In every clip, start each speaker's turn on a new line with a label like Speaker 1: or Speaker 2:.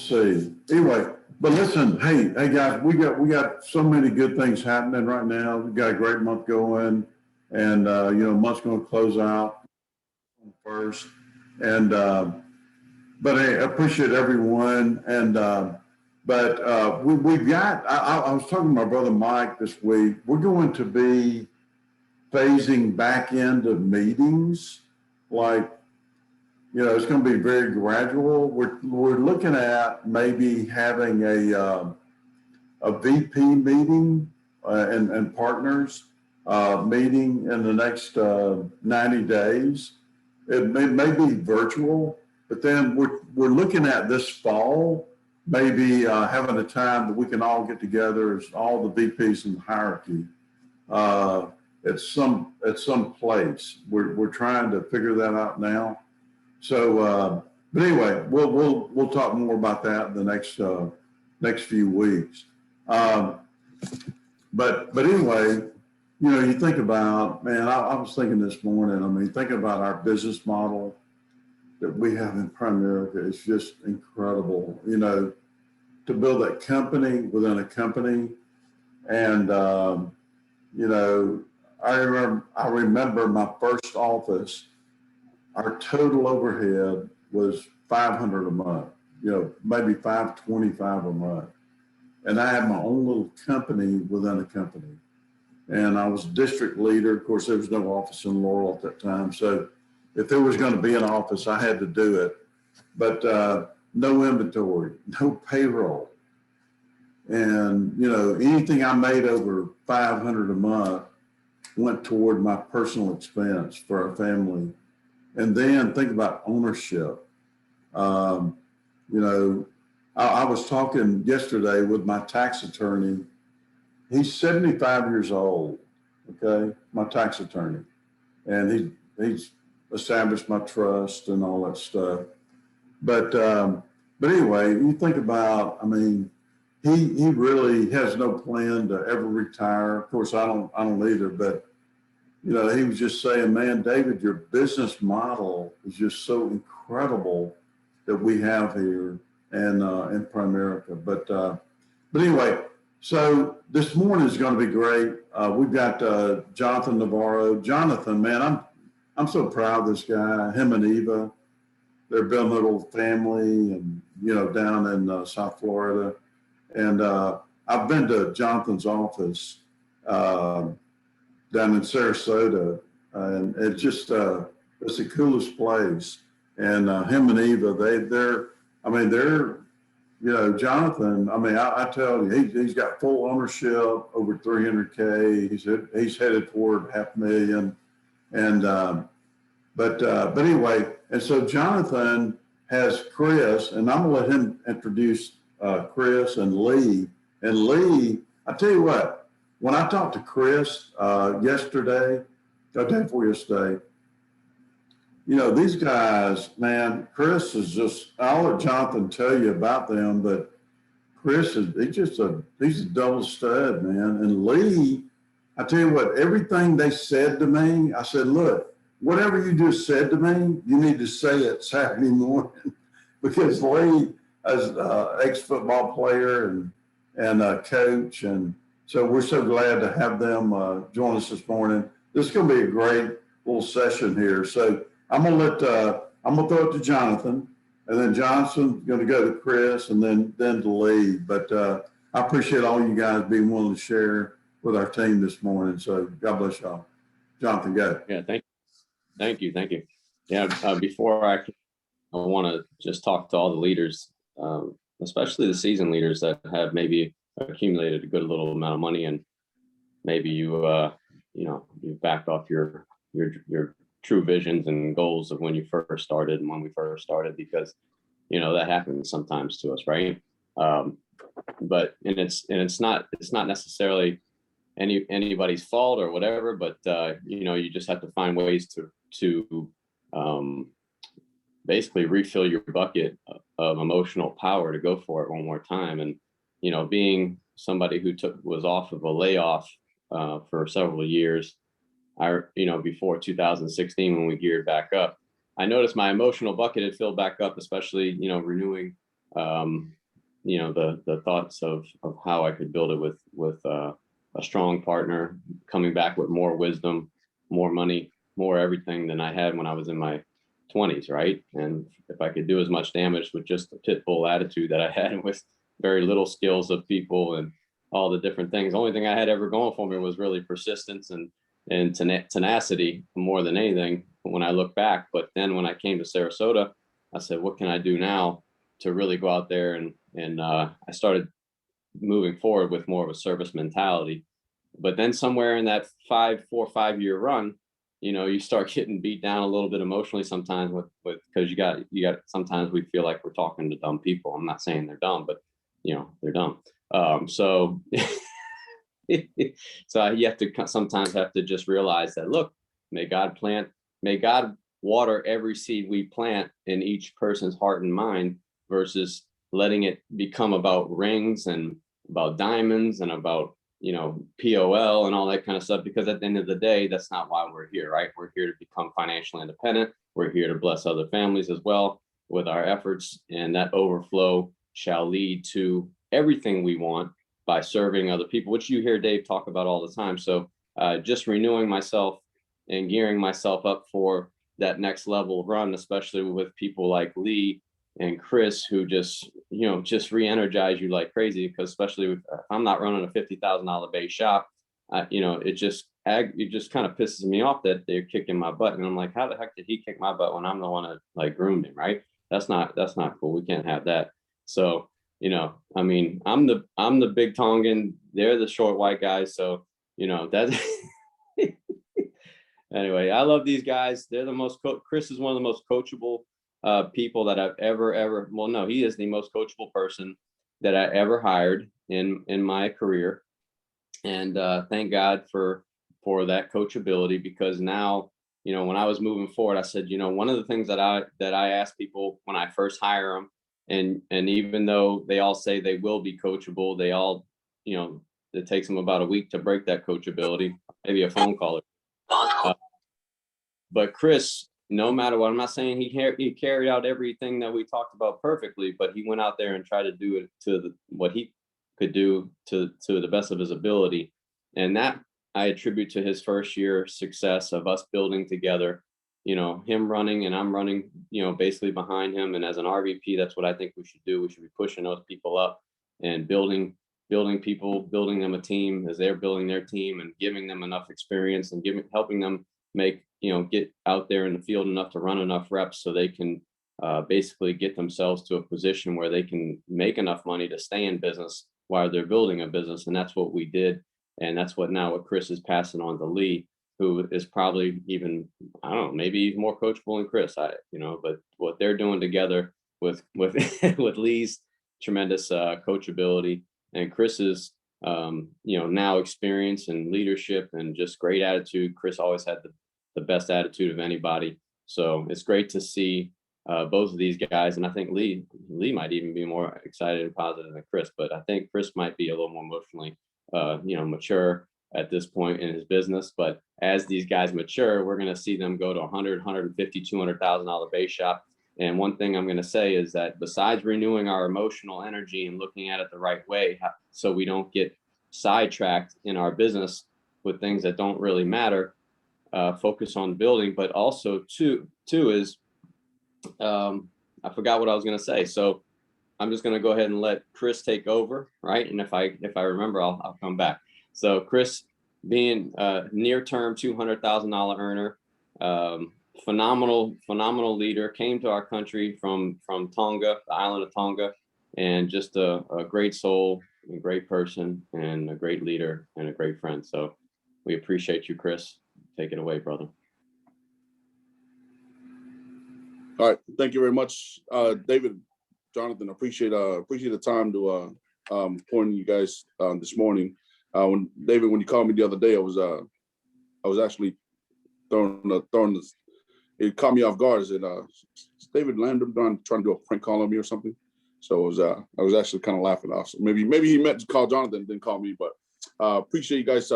Speaker 1: see. Anyway, but listen, hey guys, we got so many good things happening right now. We got a great month going, and month's going to close out first, and but I appreciate everyone, and we've got. I was talking to my brother Mike this week. We're going to be phasing back into meetings, like. It's going to be very gradual. We're looking at maybe having a VP meeting and partners meeting in the next 90 days. It may be virtual, but then we're looking at this fall, maybe having a time that we can all get together as all the VPs in the hierarchy at some place. We're trying to figure that out now. So, but anyway, we'll talk more about that in the next few weeks. But anyway, you think about, man, I was thinking this morning. I mean, thinking about our business model that we have in Primerica is just incredible. To build that company within a company, and I remember my first office. Our total overhead was $500 a month, maybe $525 a month. And I had my own little company within a company. And I was district leader. Of course, there was no office in Laurel at that time. So if there was going to be an office, I had to do it. But no inventory, no payroll. And, anything I made over $500 a month went toward my personal expense for our family. And then think about ownership. I was talking yesterday with my tax attorney. He's 75 years old, okay, my tax attorney. And he's established my trust and all that stuff. But anyway, you think about, I mean, he really has no plan to ever retire. Of course, I don't either, but he was just saying, man, David, your business model is just so incredible that we have here and in Primerica. But anyway, so this morning is going to be great. We've got Jonathan Navarro. Jonathan, man, I'm so proud of this guy. Him and Eva, they're building a little family, and down in South Florida. And I've been to Jonathan's office. Down in Sarasota, and it's just it's the coolest place. And him and Eva, they're Jonathan. I mean, I tell you, he's got full ownership over 300K. He's headed toward $500,000, and but anyway, and so Jonathan has Chris, and I'm gonna let him introduce Chris and Lee. And Lee, I tell you what. When I talked to Chris yesterday, these guys, man, Chris is just, I'll let Jonathan tell you about them, but Chris he's a double stud, man. And Lee, I tell you what, everything they said to me, I said, look, whatever you just said to me, you need to say it Saturday morning because Lee is an ex-football player and a coach, and so we're so glad to have them join us this morning. This is going to be a great little session here. So I'm going to throw it to Jonathan, and then Johnson's going to go to Chris, and then to Lee. But I appreciate all you guys being willing to share with our team this morning. So God bless y'all. Jonathan, go.
Speaker 2: Yeah, thank you. Yeah, before I want to just talk to all the leaders, especially the seasoned leaders that have maybe accumulated a good little amount of money, and maybe you backed off your true visions and goals of when you first started and when we first started, because that happens sometimes to us, right? But it's not necessarily anybody's fault or whatever, but you just have to find ways to basically refill your bucket of emotional power to go for it one more time. And being somebody who was off of a layoff for several years, before 2016 when we geared back up, I noticed my emotional bucket had filled back up, especially renewing the thoughts of how I could build it with a strong partner coming back with more wisdom, more money, more everything than I had when I was in my 20s, right? And if I could do as much damage with just the pit bull attitude that I had with very little skills of people and all the different things, the only thing I had ever going for me was really persistence and tenacity more than anything when I look back. But then when I came to Sarasota, I said, what can I do now to really go out there? And I started moving forward with more of a service mentality. But then somewhere in that 4 or 5 year run, you start getting beat down a little bit emotionally sometimes with because you got sometimes we feel like we're talking to dumb people. I'm not saying they're dumb, but they're dumb. So so you have to sometimes just realize that, look, may God water every seed we plant in each person's heart and mind versus letting it become about rings and about diamonds and about POL and all that kind of stuff, because at the end of the day, that's not why we're here, right? We're here to become financially independent. We're here to bless other families as well with our efforts, and that overflow shall lead to everything we want by serving other people, which you hear Dave talk about all the time. So just renewing myself and gearing myself up for that next level run, especially with people like Lee and Chris, who just re-energize you like crazy. Because especially if I'm not running a $50,000 base shop, it just kind of pisses me off that they're kicking my butt, and I'm like, how the heck did he kick my butt when I'm the one that like groomed him, right? That's not cool. We can't have that. So I mean, I'm the big Tongan. They're the short white guys. So that. Anyway, I love these guys. They're the most. Chris is one of the most coachable people that I've ever. Well, no, he is the most coachable person that I ever hired in my career, and thank God for that coachability, because now when I was moving forward, I said one of the things that I ask people when I first hire them, and even though they all say they will be coachable, they all it takes them about a week to break that coachability, maybe a phone call. But Chris, no matter what, I'm not saying he carried out everything that we talked about perfectly, but he went out there and tried to do it to what he could do to the best of his ability. And that I attribute to his first year success of us building together, him running and I'm running, basically behind him. And as an RVP, that's what I think we should do. We should be pushing those people up and building people, building them a team as they're building their team, and giving them enough experience and helping them make, get out there in the field enough to run enough reps so they can basically get themselves to a position where they can make enough money to stay in business while they're building a business. And that's what we did. And that's what Chris is passing on to Lee, who is probably even, I don't know, maybe even more coachable than Chris, but what they're doing together with with Lee's tremendous coachability and Chris's now experience and leadership and just great attitude. Chris always had the best attitude of anybody. So it's great to see both of these guys. And I think Lee might even be more excited and positive than Chris, but I think Chris might be a little more emotionally mature at this point in his business. But as these guys mature, we're going to see them go to 100, 150, $200,000 base shop. And one thing I'm going to say is that besides renewing our emotional energy and looking at it the right way, so we don't get sidetracked in our business with things that don't really matter, focus on building. But also two is, I forgot what I was going to say. So I'm just going to go ahead and let Chris take over, right? And if I remember, I'll come back. So Chris, being a near-term $200,000 earner, phenomenal leader, came to our country from Tonga, the island of Tonga, and just a great soul, a great person, and a great leader and a great friend. So we appreciate you, Chris. Take it away, brother.
Speaker 3: All right, thank you very much, David, Jonathan. Appreciate the time to point you guys this morning. When you called me the other day, I was actually throwing it caught me off guard. I said, is David Landrum trying to do a prank call on me or something? So I was actually kind of laughing off. So maybe he meant to call Jonathan, didn't call me, but appreciate you guys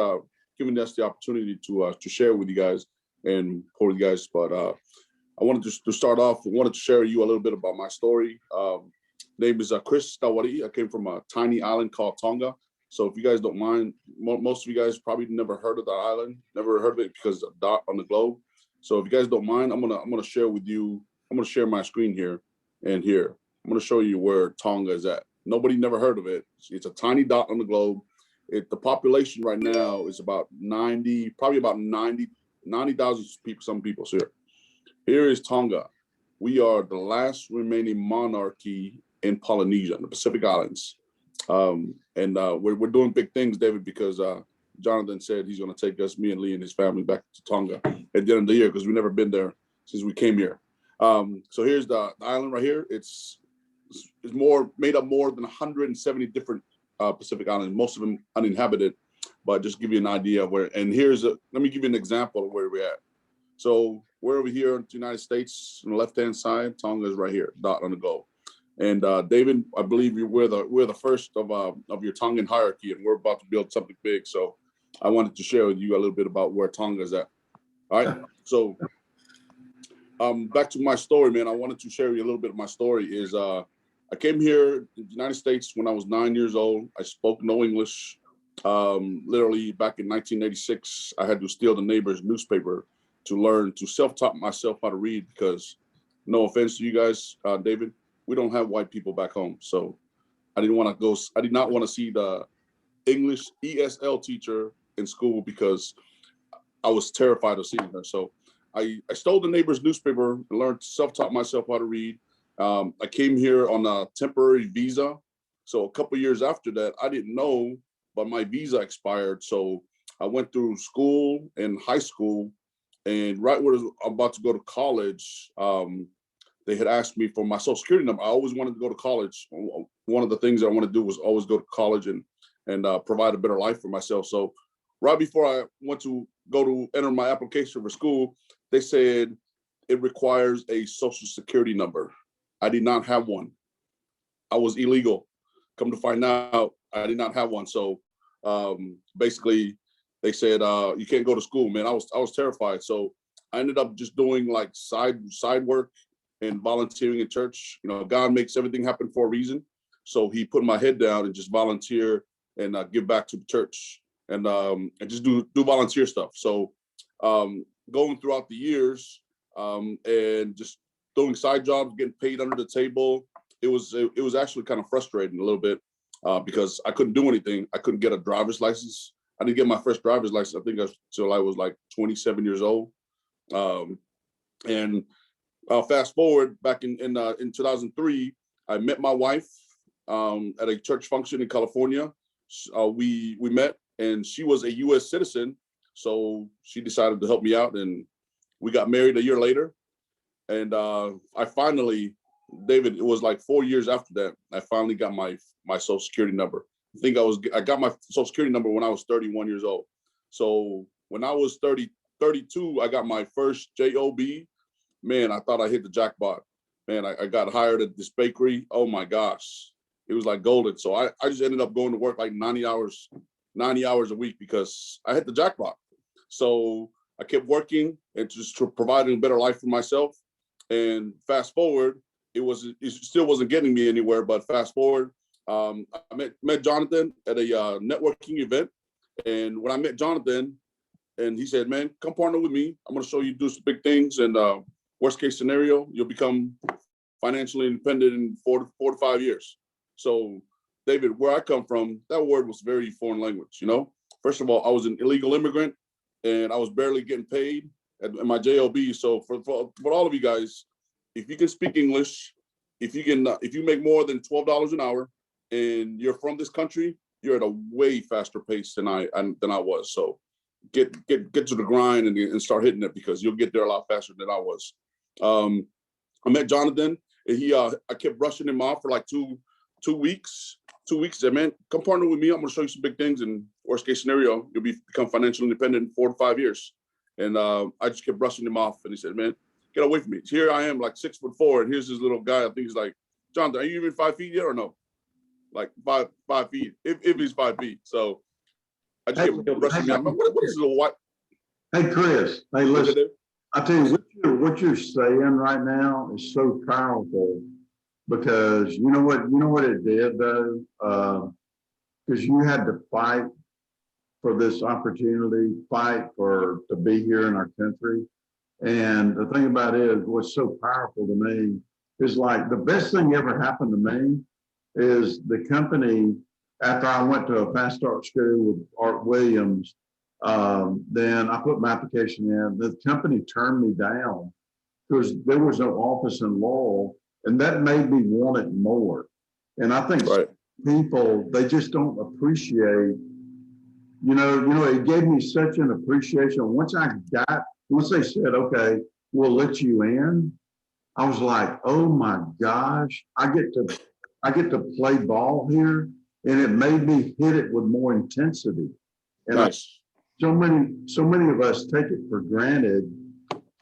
Speaker 3: giving us the opportunity to share with you guys and for you guys. But I wanted to start off. I wanted to share with you a little bit about my story. Name is Chris Taualii. I came from a tiny island called Tonga. So if you guys don't mind, most of you guys probably never heard of the island, never heard of it because of the dot on the globe. So if you guys don't mind, I'm gonna share with you. I'm gonna share my screen here and here. I'm gonna show you where Tonga is at. Nobody never heard of it. It's a tiny dot on the globe. The population right now is about 90, probably about 90,000 people, some people. So here is Tonga. We are the last remaining monarchy in Polynesia, in the Pacific Islands. We're doing big things, David, because Jonathan said he's going to take us, me and Lee and his family, back to Tonga at the end of the year because we've never been there since we came here. So here's the island right here. It's made up more than 170 different Pacific islands, most of them uninhabited. But just give you an idea of where. And let me give you an example of where we're at. So we're over here in the United States on the left-hand side. Tonga is right here, dot on the globe. And David, I believe we're the first of your Tongan hierarchy, and we're about to build something big. So I wanted to share with you a little bit about where Tonga is at. All right. So back to my story, man. I wanted to share with you a little bit of my story. I came here in the United States when I was 9 years old. I spoke no English. Literally back in 1986, I had to steal the neighbor's newspaper to learn to self-taught myself how to read because, no offense to you guys, David, we don't have white people back home. So I did not want to see the English ESL teacher in school because I was terrified of seeing her. So I stole the neighbor's newspaper and learned to self-taught myself how to read. I came here on a temporary visa. So a couple of years after that, I didn't know, but my visa expired. So I went through school and high school, and right when I was about to go to college, they had asked me for my social security number. I always wanted to go to college. One of the things that I wanted to do was always go to college and provide a better life for myself. So right before I went to enter my application for school, they said it requires a social security number. I did not have one. I was illegal. Come to find out, I did not have one. So basically, they said you can't go to school, man. I was terrified. So I ended up just doing like side work and volunteering in church. You know, God makes everything happen for a reason. So He put my head down and just volunteer and give back to the church and just do volunteer stuff. So going throughout the years and just doing side jobs, getting paid under the table, it was actually kind of frustrating a little bit because I couldn't do anything. I couldn't get a driver's license. I didn't get my first driver's license, I think, until I was like 27 years old. Fast forward back in 2003, I met my wife at a church function in California. We met, and she was a U.S. citizen, so she decided to help me out, and we got married a year later. And I finally, David, it was like 4 years after that, I finally got my social security number. I got my social security number when I was 31 years old. So when I was 32, I got my first job. Man, I thought I hit the jackpot. Man, I got hired at this bakery. Oh my gosh, it was like golden. So I just ended up going to work like 90 hours a week because I hit the jackpot. So I kept working and just providing a better life for myself. And fast forward, it still wasn't getting me anywhere. But fast forward, I met Jonathan at a networking event. And when I met Jonathan, and he said, "Man, come partner with me. I'm going to show you do some big things. And worst case scenario, you'll become financially independent in 4 to 5 years." So, David, where I come from, that word was very foreign language. You know, first of all, I was an illegal immigrant, and I was barely getting paid at my job. So for all of you guys, if you can speak English, if you make more than $12 an hour, and you're from this country, you're at a way faster pace than I was. So get to the grind and start hitting it because you'll get there a lot faster than I was. I met Jonathan, and I kept brushing him off for like two weeks. 2 weeks, said, "Man, come partner with me. I'm going to show you some big things. And worst case scenario, you'll become financially independent in 4 to 5 years." And I just kept brushing him off. And he said, "Man, get away from me." Here I am, like 6'4", and here's this little guy. I think he's like, "Jonathan, are you even 5 feet yet or no?" Like 5 feet, if he's 5 feet. So I just kept brushing me off. What is this little white?
Speaker 1: Hey, Chris. Hey, listen. I tell you, what you're saying right now is so powerful. because you know what it did though? Because you had to fight for this opportunity, fight to be here in our country. And the thing about it is, what's so powerful to me is like the best thing ever happened to me is the company, after I went to a fast start school with Art Williams, then I put my application in. The company turned me down because there was no office in Laurel, and that made me want it more. And I think
Speaker 3: Right.
Speaker 1: people, they just don't appreciate, it gave me such an appreciation. Once they said, okay, we'll let you in, I was like, oh my gosh, I get to play ball here. And it made me hit it with more intensity. And
Speaker 3: Nice.
Speaker 1: so many of us take it for granted.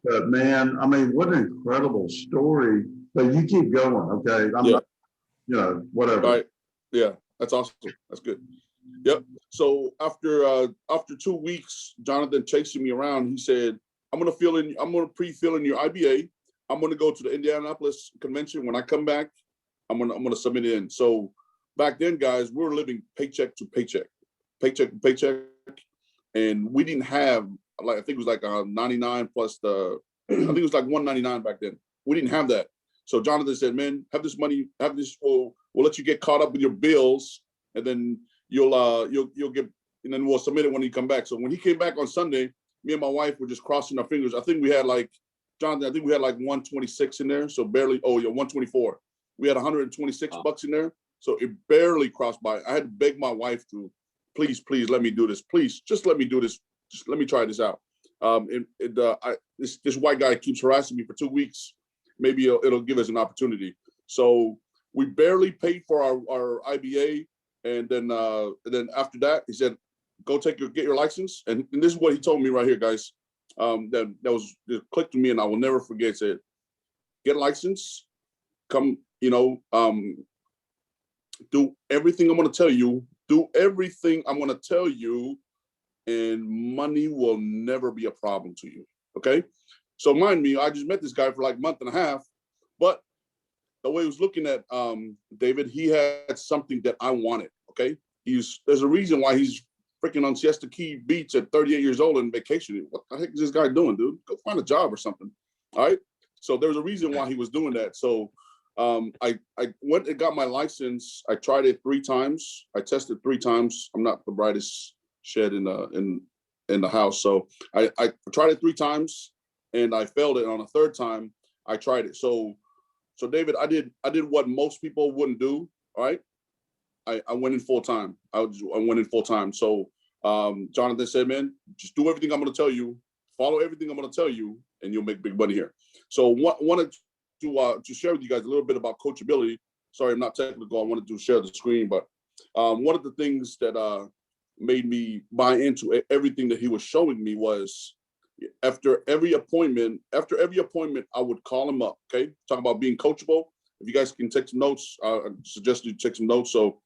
Speaker 1: But man, I mean, what an incredible story. But you keep going, okay? I'm not, whatever.
Speaker 3: Right. Yeah, that's awesome. That's good. Yep. So after 2 weeks, Jonathan chasing me around, he said, I'm gonna pre-fill in your IBA. I'm gonna go to the Indianapolis convention. When I come back, I'm gonna submit it in. So back then, guys, we were living paycheck to paycheck, and we didn't have, like, I think it was like 99 plus I think it was like 199 back then. We didn't have that. So Jonathan said, man, have this money, we'll let you get caught up with your bills, and then you'll get, and then we'll submit it when you come back. So when he came back on Sunday, me and my wife were just crossing our fingers. I think we had like, Jonathan, I think we had like 126 in there. So barely, 124. We had 126 bucks in there. So it barely crossed by. I had to beg my wife to, please let me do this. Please, just let me do this. Just let me try this out. This white guy keeps harassing me for 2 weeks. Maybe it'll give us an opportunity. So we barely paid for our IBA. And then after that, he said, go get your license. And this is what he told me right here, guys. It clicked to me, and I will never forget. It said, get a license, come, do everything I'm going to tell you. Do everything I'm going to tell you, and money will never be a problem to you. Okay. So mind me, I just met this guy for like a month and a half, but the way he was looking at David, he had something that I wanted. Okay. There's a reason why he's freaking on Siesta Key Beach at 38 years old and vacationing. What the heck is this guy doing, dude? Go find a job or something. All right. So there's a reason why he was doing that. So I went and got my license. I tried it 3 times. I tested 3 times. I'm not the brightest shed in the house. So I tried it 3 times and I failed it. On the 3rd time, I tried it. So David, I did what most people wouldn't do. All right. I went in full time. I went in full time. So Jonathan said, man, just do everything I'm going to tell you. Follow everything I'm going to tell you, and you'll make big money here. So wanted to share with you guys a little bit about coachability. Sorry, I'm not technical. I wanted to share the screen, but one of the things that made me buy into everything that he was showing me was after every appointment, I would call him up. Okay, talk about being coachable. If you guys can take some notes, I suggest you take some notes. So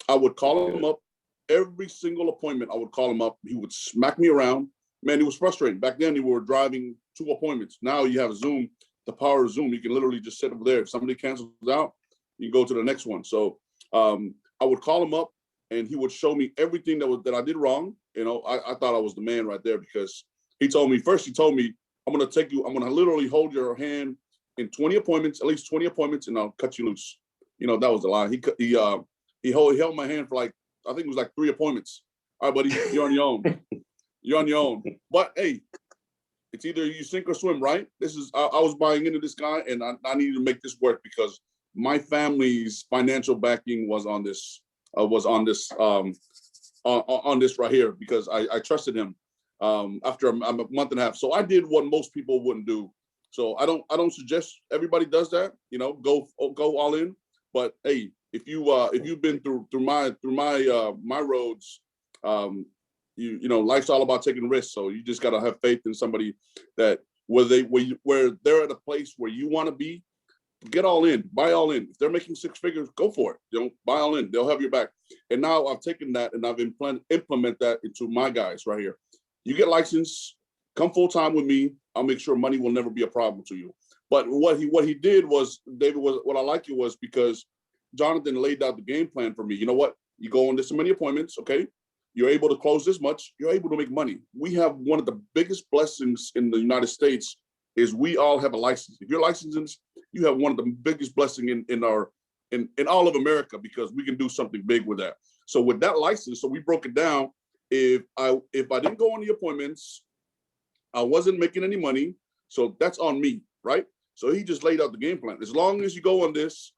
Speaker 3: I would call him up every single appointment. I would call him up. He would smack me around. Man, it was frustrating. Back then, you were driving 2 appointments. Now you have Zoom, the power of Zoom. You can literally just sit over there. If somebody cancels out, you go to the next one. So I would call him up, and he would show me everything that I did wrong. I thought I was the man right there, because he told me, I'm going to literally hold your hand in 20 appointments, at least 20 appointments, and I'll cut you loose. That was a lie. He held my hand for like, I think it was like 3 appointments. All right, buddy, you're on your own. You're on your own. But hey, it's either you sink or swim, right? I was buying into this guy, and I needed to make this work because my family's financial backing was on this right here, because I trusted him after a month and a half. So I did what most people wouldn't do. So I don't suggest everybody does that. Go all in. But hey, if you've been through my roads, life's all about taking risks. So you just gotta have faith in somebody that where they're at a place where you want to be. Get all in, buy all in. If they're making 6 figures, go for it. Buy all in. They'll have your back. And now I've taken that and I've implement that into my guys right here. You get licensed, come full time with me. I'll make sure money will never be a problem to you. But what he did was, David, was what I like it was because Jonathan laid out the game plan for me. You know what? You go on this many appointments, okay? You're able to close this much. You're able to make money. We have one of the biggest blessings in the United States is we all have a license. If you're licensed, you have one of the biggest blessings in all of America because we can do something big with that. So with that license, so we broke it down. If I didn't go on the appointments, I wasn't making any money. So that's on me, right? So he just laid out the game plan. As long as you go on this,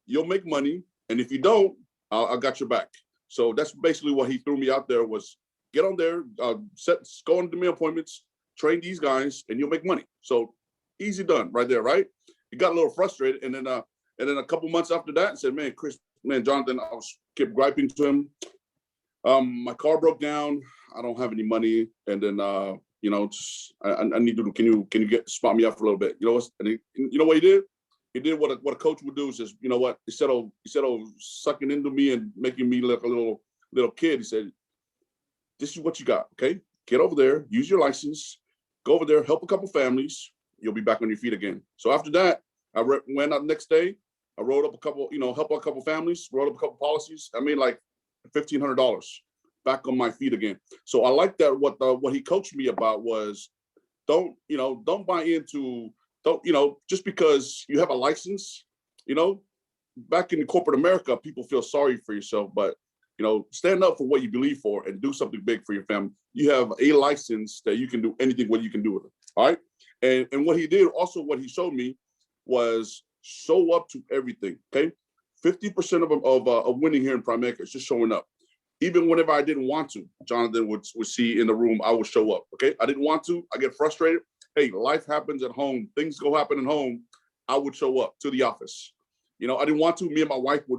Speaker 3: you'll make money. And if you don't, I got your back. So that's basically what he threw me out there was get on there, go on to me appointments, train these guys, and you'll make money. So easy done right there, right? He got a little frustrated. And then a couple months after that, I said, man, Jonathan, I kept griping to him. My car broke down. I don't have any money. And then, I need to, can you spot me up for a little bit? You know what he did? He did what a coach would do is just, you know what, instead of sucking into me and making me look a little kid, he said, this is what you got, okay? Get over there, use your license, go over there, help a couple families, you'll be back on your feet again. So after that, I went out the next day, I wrote up a couple, help a couple families, wrote up a couple policies. I made like $1,500 back on my feet again. So I like that what he coached me about was don't buy into, just because you have a license, back in corporate America, people feel sorry for yourself, but, stand up for what you believe for and do something big for your family. You have a license that you can do anything what you can do with it. All right. And what he did, also what he showed me was show up to everything. Okay. 50% of winning here in Primerica is just showing up. Even whenever I didn't want to, Jonathan would see in the room, I would show up. Okay. I didn't want to, I get frustrated. Hey, life happens at home. Things go happen at home. I would show up to the office. I didn't want to. Me and my wife we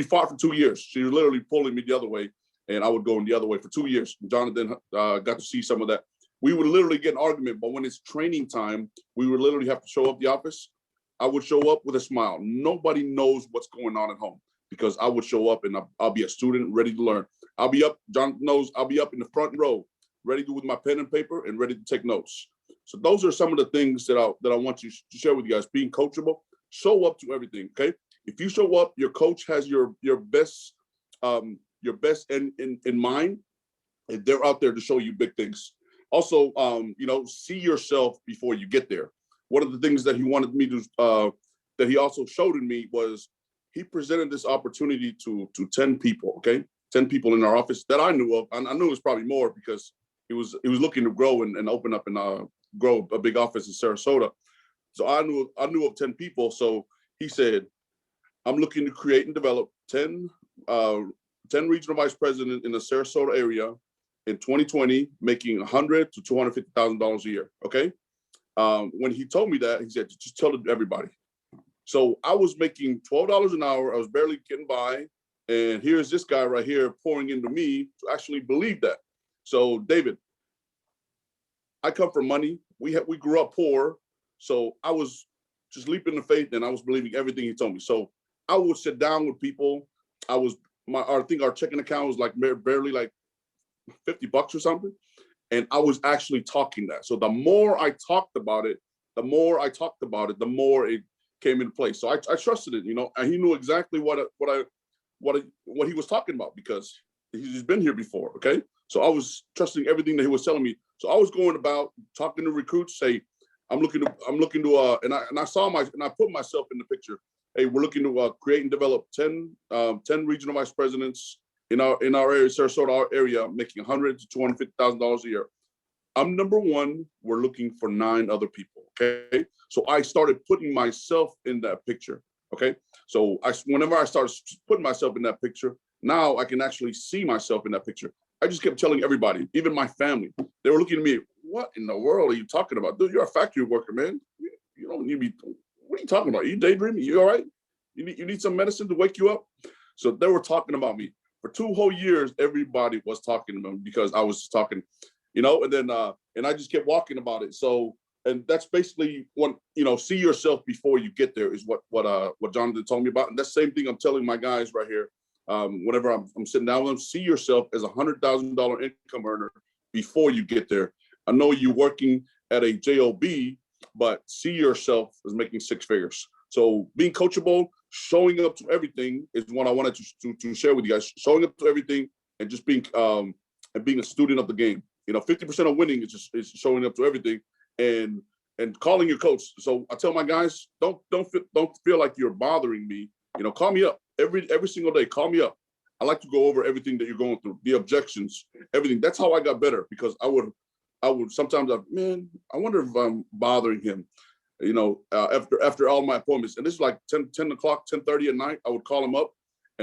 Speaker 3: fought for 2 years. She was literally pulling me the other way, and I would go in the other way for 2 years. Jonathan got to see some of that. We would literally get an argument, but when it's training time, we would literally have to show up the office. I would show up with a smile. Nobody knows what's going on at home because I would show up and I'll be a student ready to learn. I'll be up. Jonathan knows I'll be up in the front row, ready with my pen and paper and ready to take notes. So those are some of the things that I want you to share with you guys. Being coachable, show up to everything. Okay. If you show up, your coach has your best in mind, and they're out there to show you big things. Also, see yourself before you get there. One of the things that he wanted me to, that he also showed in me was he presented this opportunity to 10 people. Okay. 10 people in our office that I knew of. I knew it was probably more because he was looking to grow and open up and grow a big office in Sarasota. So I knew of 10 people. So he said, I'm looking to create and develop 10 regional vice presidents in the Sarasota area in 2020, making $100,000 to $250,000 a year. Okay. When he told me that, he said, just tell it to everybody. So I was making $12 an hour. I was barely getting by. And here's this guy right here pouring into me to actually believe that. So David, I come from money. We grew up poor. So I was just leaping in faith and I was believing everything he told me. So I would sit down with people. I think our checking account was like barely like $50 or something. And I was actually talking that. So the more I talked about it, the more it came into place. So I trusted it, and he knew exactly what he was talking about because he's been here before. Okay. So I was trusting everything that he was telling me. So I was going about talking to recruits, say, I'm looking to, and I put myself in the picture. Hey, we're looking to create and develop 10 regional vice presidents in our area, Sarasota area, making $100,000 to $250,000 a year. I'm number one. We're looking for 9 other people. Okay. So I started putting myself in that picture. Okay. So whenever I started putting myself in that picture, now I can actually see myself in that picture. I just kept telling everybody, even my family, they were looking at me, what in the world are you talking about? Dude, you're a factory worker, man. You don't need me. What are you talking about? Are you daydreaming? You all right? You need some medicine to wake you up? So they were talking about me. For 2 whole years, everybody was talking about me because I was talking, and then and I just kept walking about it. So, and that's basically what, see yourself before you get there is what Jonathan told me about. And that's the same thing I'm telling my guys right here. Whenever I'm sitting down with them, see yourself as $100,000 income earner before you get there. I know you're working at a job, but see yourself as making six figures. So being coachable, showing up to everything is what I wanted to share with you guys. Showing up to everything and just being a student of the game. 50% of winning is showing up to everything and calling your coach. So I tell my guys, don't feel like you're bothering me. Call me up every single day. Call me up. I like to go over everything that you're going through, the objections, everything. That's how I got better, because I would sometimes, I wonder if I'm bothering him, after all my appointments. And this is like 10 o'clock, 10:30 at night. I would call him up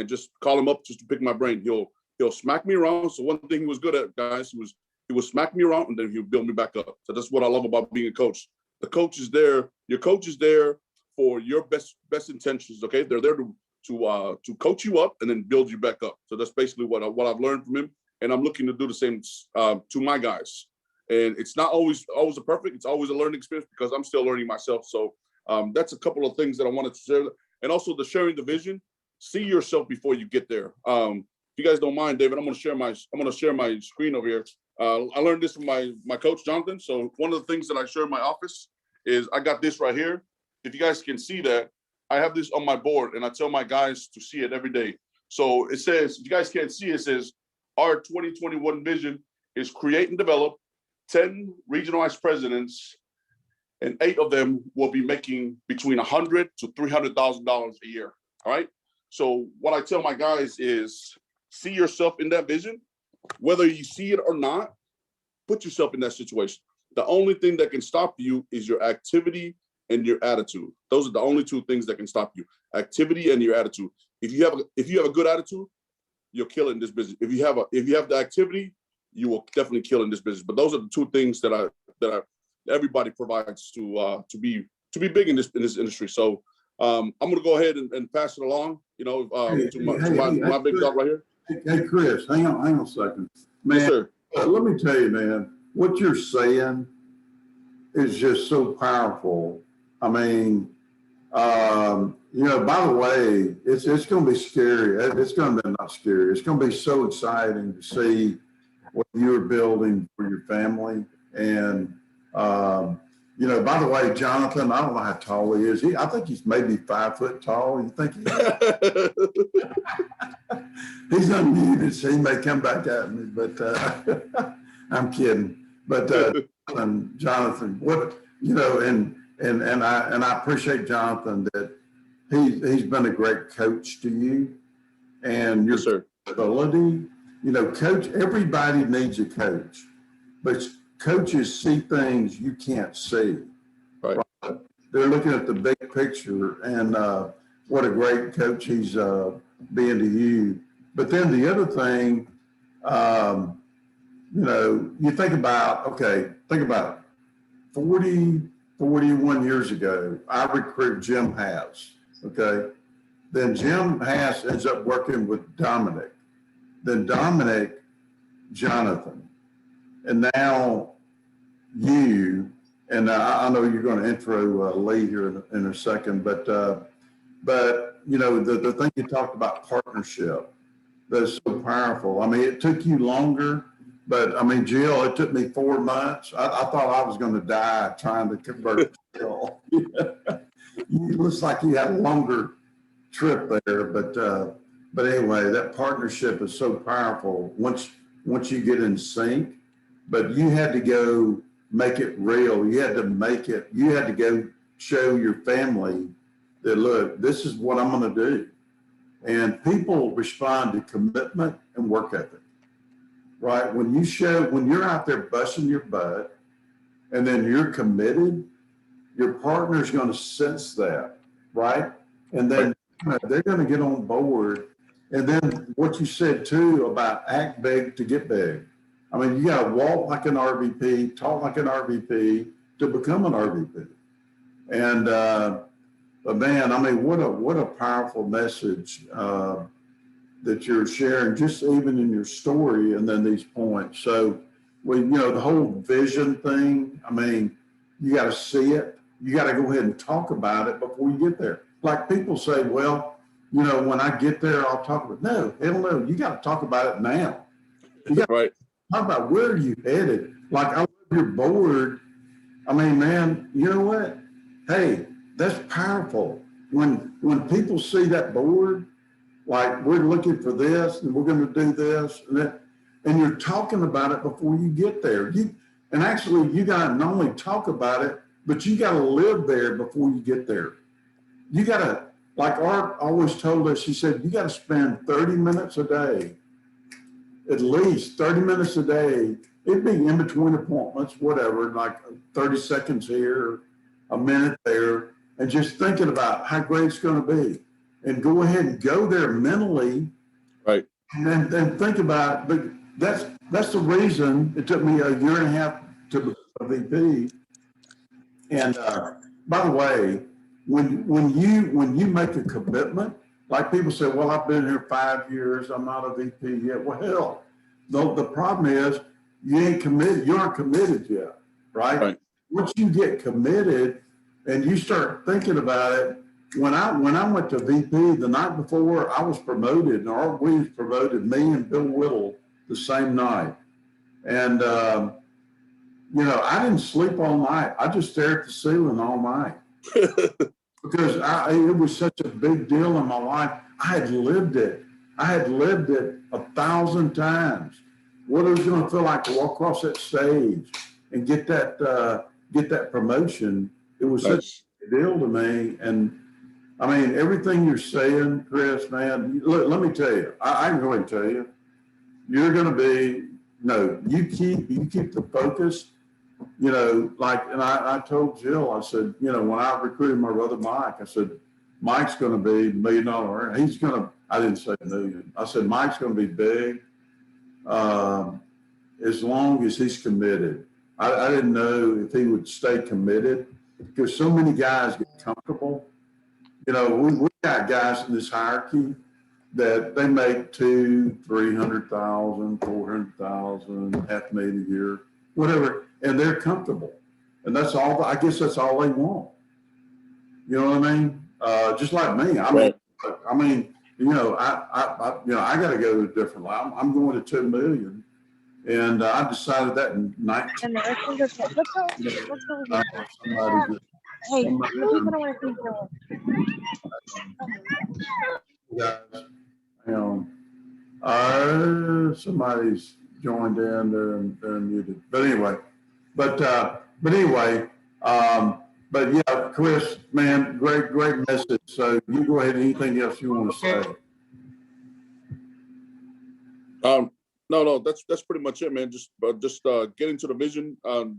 Speaker 3: just to pick my brain. He'll smack me around. So one thing he was good at, guys, he would smack me around and then he'll build me back up. So that's what I love about being a coach. The coach is there. Your coach is there for your best intentions. Okay, they're there to coach you up and then build you back up. So that's basically what I've learned from him, and I'm looking to do the same to my guys. And it's not always a perfect. It's always a learning experience because I'm still learning myself. So that's a couple of things that I wanted to share, and also the sharing the vision. See yourself before you get there. If you guys don't mind, David, I'm going to share my screen over here. I learned this from my coach, Jonathan. So one of the things that I share in my office is I got this right here. If you guys can see that, I have this on my board, and I tell my guys to see it every day. So it says, if you guys can't see, it says, our 2021 vision is create and develop 10 regional vice presidents, and 8 of them will be making between $100,000 to $300,000 a year. All right. So what I tell my guys is, see yourself in that vision, whether you see it or not. Put yourself in that situation. The only thing that can stop you is your activity and your attitude. Those are the only 2 things that can stop you: activity and your attitude. If you have a good attitude, you'll kill it in this business. If you have the activity, you will definitely kill in this business. But those are the 2 things that everybody provides to be big in this industry. So I'm going to go ahead and pass it along, to my big dog right here.
Speaker 1: Hey, Chris, hang on a second. Man,
Speaker 3: Yes, sir.
Speaker 1: Let me tell you, man, what you're saying is just so powerful. I mean, by the way, it's going to be scary. It's going to be not scary. It's going to be so exciting to see what you're building for your family. And, by the way, Jonathan, I don't know how tall he is. I think he's maybe 5 foot tall. You think he's unmuted, so he may come back at me, but I'm kidding. But Jonathan, what, and I appreciate Jonathan that he's been a great coach to you, and your
Speaker 3: Yes, sir.
Speaker 1: ability. Coach, everybody needs a coach, but coaches see things you can't see.
Speaker 3: Right.
Speaker 1: They're looking at the big picture, and what a great coach he's being to you. But then the other thing, you think about it. 41 years ago, I recruited Jim Haas. Okay. Then Jim Haas ends up working with Dominic. Then Dominic, Jonathan. And now you, and I know you're going to intro Lee here in a second, but the thing you talked about, partnership, that's so powerful. I mean, it took you longer. But I mean, Jill, it took me 4 months. I thought I was going to die trying to convert Jill. You looks like you had a longer trip there, but anyway, that partnership is so powerful once you get in sync. But you had to go make it real. You had to go show your family that, look, this is what I'm going to do. And people respond to commitment and work ethic. Right? When you're out there busting your butt and then you're committed, your partner's going to sense that, right? And then they're going to get on board. And then what you said too about act big to get big. I mean, you got to walk like an RVP, talk like an RVP to become an RVP. And, but man, I mean, what a powerful message that you're sharing, just even in your story, and then these points. So, the whole vision thing, I mean, you got to see it. You got to go ahead and talk about it before you get there. Like people say, well, when I get there, I'll talk about it. No, hell no. You got to talk about it now. You got to talk about where are you headed. Like I love your board. I mean, man, you know what? Hey, that's powerful. When people see that board, like we're looking for this and we're going to do this and that, and you're talking about it before you get there. And actually you got to not only talk about it, but you got to live there before you get there. You got to, like Art always told us, he said, you got to spend 30 minutes a day, at least 30 minutes a day. It'd be in between appointments, whatever, like 30 seconds here, a minute there, and just thinking about how great it's going to be. And go ahead and go there mentally,
Speaker 3: Right.
Speaker 1: and then think about it. But that's the reason it took me a year and a half to become a VP. And by the way, when you make a commitment, like people say, well, I've been here 5 years, I'm not a VP yet. Well, hell, the problem is you ain't committed, you aren't committed yet, right?
Speaker 3: Right.
Speaker 1: Once you get committed and you start thinking about it, when I went to VP the night before I was promoted, and Art Williams promoted me and Bill Whittle the same night. And you know, I didn't sleep all night. I just stared at the ceiling all night because it was such a big deal in my life. I had lived it. I had lived it 1,000 times. What it was going to feel like to walk across that stage and get that promotion. It was such a big deal to me. And I mean, everything you're saying, Chris, man, look, let me tell you, I can go ahead and tell you, you're going to be, no, you keep the focus, you know, like, and I told Jill, I said, you know, when I recruited my brother Mike, I said, Mike's going to be $1 million. He's going to, I didn't say million. I said, Mike's going to be big as long as he's committed. I didn't know if he would stay committed because so many guys get comfortable. You know, we got guys in this hierarchy that they make 200,000, 300,000, 400,000, $500,000 a year, whatever, and they're comfortable. And that's all, I guess that's all they want. You know what I mean? Just like me. I mean, you know, I got to go to a different line. I'm going to 2 million. And I decided that in 19.
Speaker 4: Let's go. Hey, you don't want to
Speaker 1: Guys, you know, somebody's joined in. They're muted. But anyway, but yeah, Chris, man, great message. So you go ahead. Anything else you want to say?
Speaker 3: No, that's pretty much it, man. Just getting to the vision,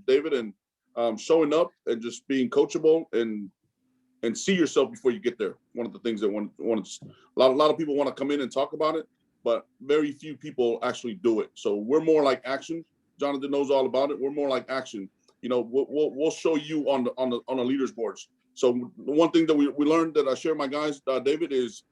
Speaker 3: David, and showing up and just being coachable and see yourself before you get there. One of the things that a lot of people want to come in and talk about it, but very few people actually do it. So we're more like action. Jonathan knows all about it. We're more like action. You know, we'll show you on the leaders boards. So the one thing that we learned that I share with my guys, David, is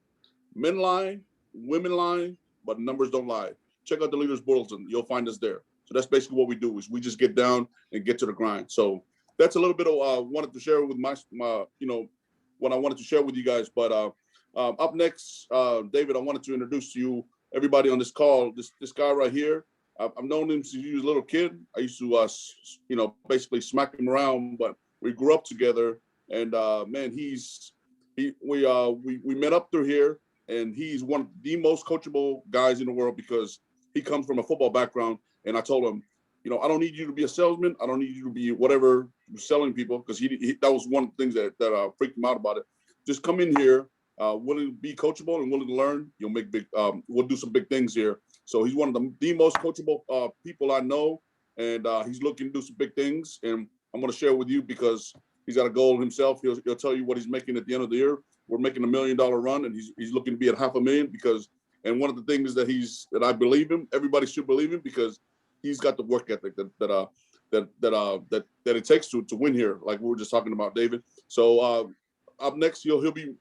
Speaker 3: men lie, women lie, but numbers don't lie. Check out the leaders boards and you'll find us there. So that's basically what we do is we just get down and get to the grind. So that's a little bit of I wanted to share with my you know, what I wanted to share with you guys. But up next, David, I wanted to introduce to you everybody on this call. This guy right here, I've known him since he was a little kid. I used to, you know, basically smack him around, but we grew up together. And man, we met up through here, and he's one of the most coachable guys in the world because he comes from a football background. And I told him, you know, I don't need you to be a salesman. I don't need you to be whatever selling people, because that was one of the things that freaked him out about it. Just come in here, willing to be coachable and willing to learn. You'll make we'll do some big things here. So he's one of the most coachable people I know, and he's looking to do some big things. And I'm going to share with you because he's got a goal himself. He'll tell you what he's making at the end of the year. We're making $1 million run, and he's looking to be at $500,000 because. And one of the things that I believe him. Everybody should believe him because he's got the work ethic that it takes to win here, like we were just talking about, David. So up next, he'll be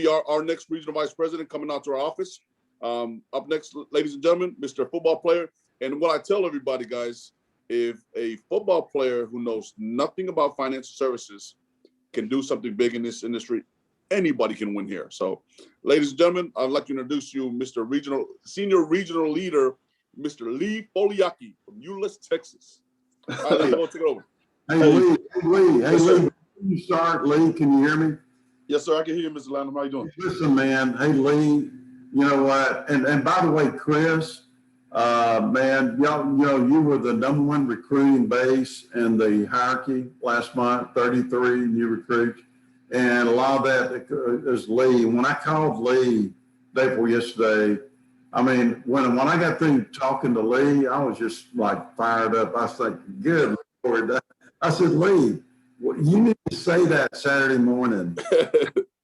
Speaker 3: our next regional vice president coming out to our office. Up next, ladies and gentlemen, Mr. Football Player. And what I tell everybody, guys, if a football player who knows nothing about financial services can do something big in this industry, anybody can win here. So, ladies and gentlemen, I'd like to introduce you, Mr. Senior Regional Leader, Mr. Lee Foliaki from Euless, Texas. All right, let's go take it over.
Speaker 1: Hey,
Speaker 3: Hey,
Speaker 1: Lee,
Speaker 3: yes, sir.
Speaker 1: before you start, Lee, can you hear me?
Speaker 3: Yes, sir. I can hear you, Mr. Landon. How you doing?
Speaker 1: Listen, man. Hey, Lee, you know what? And by the way, Chris, man, y'all, you were the #1 recruiting base in the hierarchy last month, 33 new recruits. And a lot of that is Lee. When I called Lee day before yesterday, I mean, when I got through talking to Lee, I was just like fired up. I was like, good Lord. I said, Lee, you need to say that Saturday morning.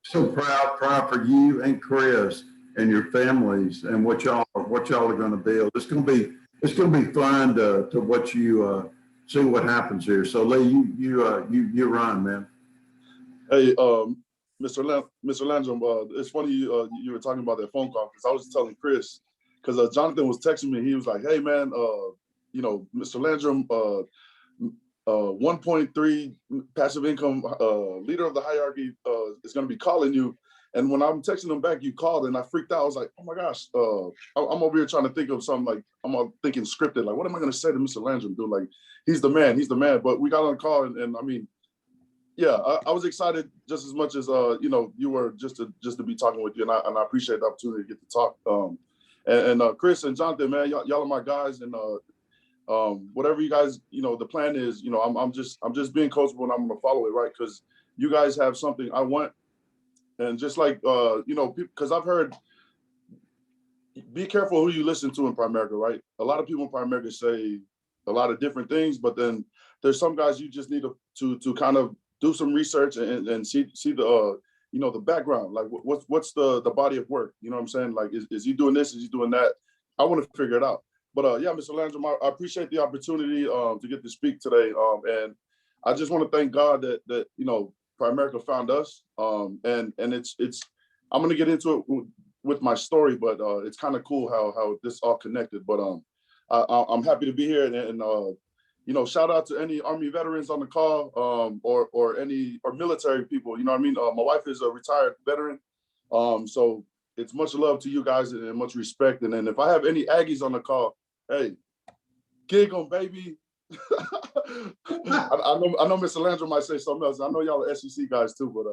Speaker 1: So proud for you and Chris and your families and what y'all are going to build. It's going to be fun to watch you see what happens here. So Lee, you run, man.
Speaker 3: Hey, Mr. Landrum, it's funny you were talking about that phone call because I was telling Chris because Jonathan was texting me. He was like, "Hey, man, Mr. Landrum, 1.3 passive income leader of the hierarchy is going to be calling you." And when I'm texting him back, you called, and I freaked out. I was like, "Oh my gosh!" I'm over here trying to think of something like I'm thinking scripted. Like, what am I going to say to Mr. Landrum? Dude, like, he's the man. He's the man. But we got on the call, and I mean. Yeah, I was excited just as much as you were just to be talking with you, and I appreciate the opportunity to get to talk. Chris and Jonathan, man, y'all are my guys, and whatever you guys, the plan is, I'm just being coachable, and I'm gonna follow it, right? Because you guys have something I want, and just like because I've heard, be careful who you listen to in Primerica, right? A lot of people in Primerica say a lot of different things, but then there's some guys you just need to kind of do some research and see the the background, like what's the body of work, you know what I'm saying? Like is he doing this, is he doing that? I want to figure it out. But yeah, Mr. Landrum, I appreciate the opportunity to get to speak today, and I just want to thank God that Primerica found us, and it's I'm going to get into it with my story, but it's kind of cool how this all connected. But I'm happy to be here, and shout out to any Army veterans on the call, or military people. You know what I mean? My wife is a retired veteran, so it's much love to you guys and much respect. And then if I have any Aggies on the call, hey, gig 'em, baby. I know Mr. Landrum might say something else. I know y'all are SEC guys too, but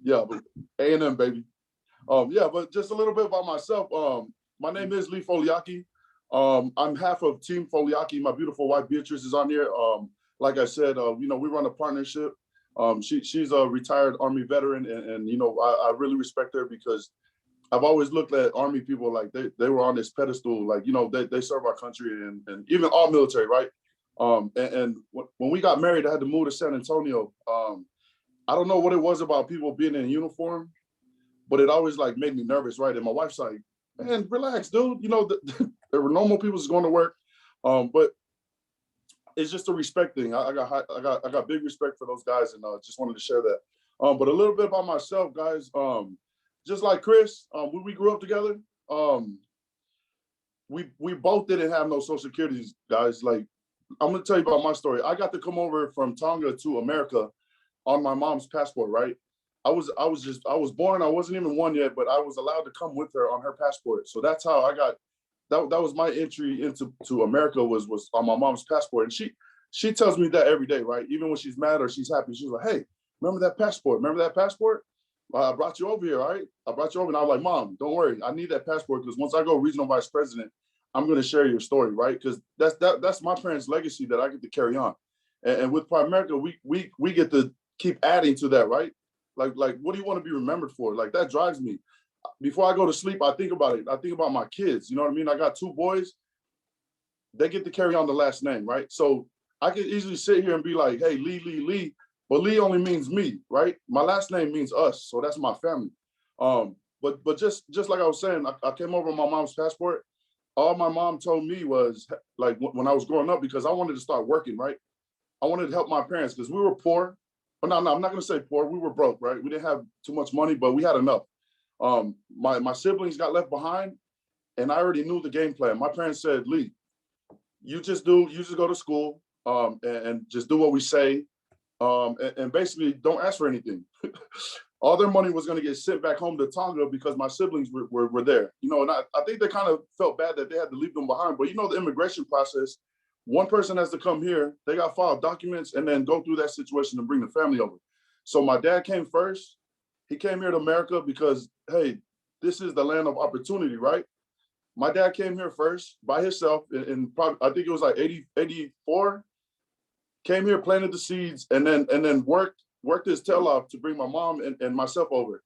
Speaker 3: yeah, but A&M, baby. Yeah, but just a little bit about myself. My name is Lee Foliaki. I'm half of Team Foliaki. My beautiful wife Beatrice is on here. Like I said, we run a partnership. She's a retired Army veteran, and I really respect her because I've always looked at Army people like they were on this pedestal, like they serve our country and even all military, right? And when we got married, I had to move to San Antonio. I don't know what it was about people being in uniform, but it always like made me nervous, right? And my wife's like, "Man, relax, dude. There were normal people just going to work." But it's just a respect thing. I got big respect for those guys, and just wanted to share that. But a little bit about myself, guys. Just like Chris, when we grew up together, we both didn't have no Social Security, guys. Like, I'm gonna tell you about my story. I got to come over from Tonga to America on my mom's passport, right? I was born. I wasn't even 1 yet, but I was allowed to come with her on her passport. So that's how I got. That was my entry into America was on my mom's passport, and she tells me that every day, right? Even when she's mad or she's happy, she's like, "Hey, remember that passport? Remember that passport? I brought you over here, all right? I brought you over." And I was like, "Mom, don't worry. I need that passport because once I go regional vice president, I'm going to share your story, right? Because that's my parents' legacy that I get to carry on. And with Primerica, we get to keep adding to that, right? Like, what do you want to be remembered for? Like, that drives me. Before I go to sleep, I think about it. I think about my kids. You know what I mean? I got 2 boys. They get to carry on the last name, right? So I could easily sit here and be like, "Hey, Lee," but Lee only means me, right? My last name means us, so that's my family. But just like I was saying, I came over on my mom's passport. All my mom told me was like when I was growing up, because I wanted to start working, right? I wanted to help my parents because we were poor. But no, I'm not going to say poor. We were broke, right? We didn't have too much money, but we had enough. My siblings got left behind, and I already knew the game plan. My parents said, "Lee, you just go to school, and just do what we say, and basically don't ask for anything." All their money was going to get sent back home to Tonga because my siblings were there. And I think they kind of felt bad that they had to leave them behind. But the immigration process, one person has to come here. They got to file documents and then go through that situation and bring the family over. So my dad came first. He came here to America because, hey, this is the land of opportunity, right? My dad came here first by himself in probably, I think it was like 84. Came here, planted the seeds, and then worked his tail off to bring my mom and myself over.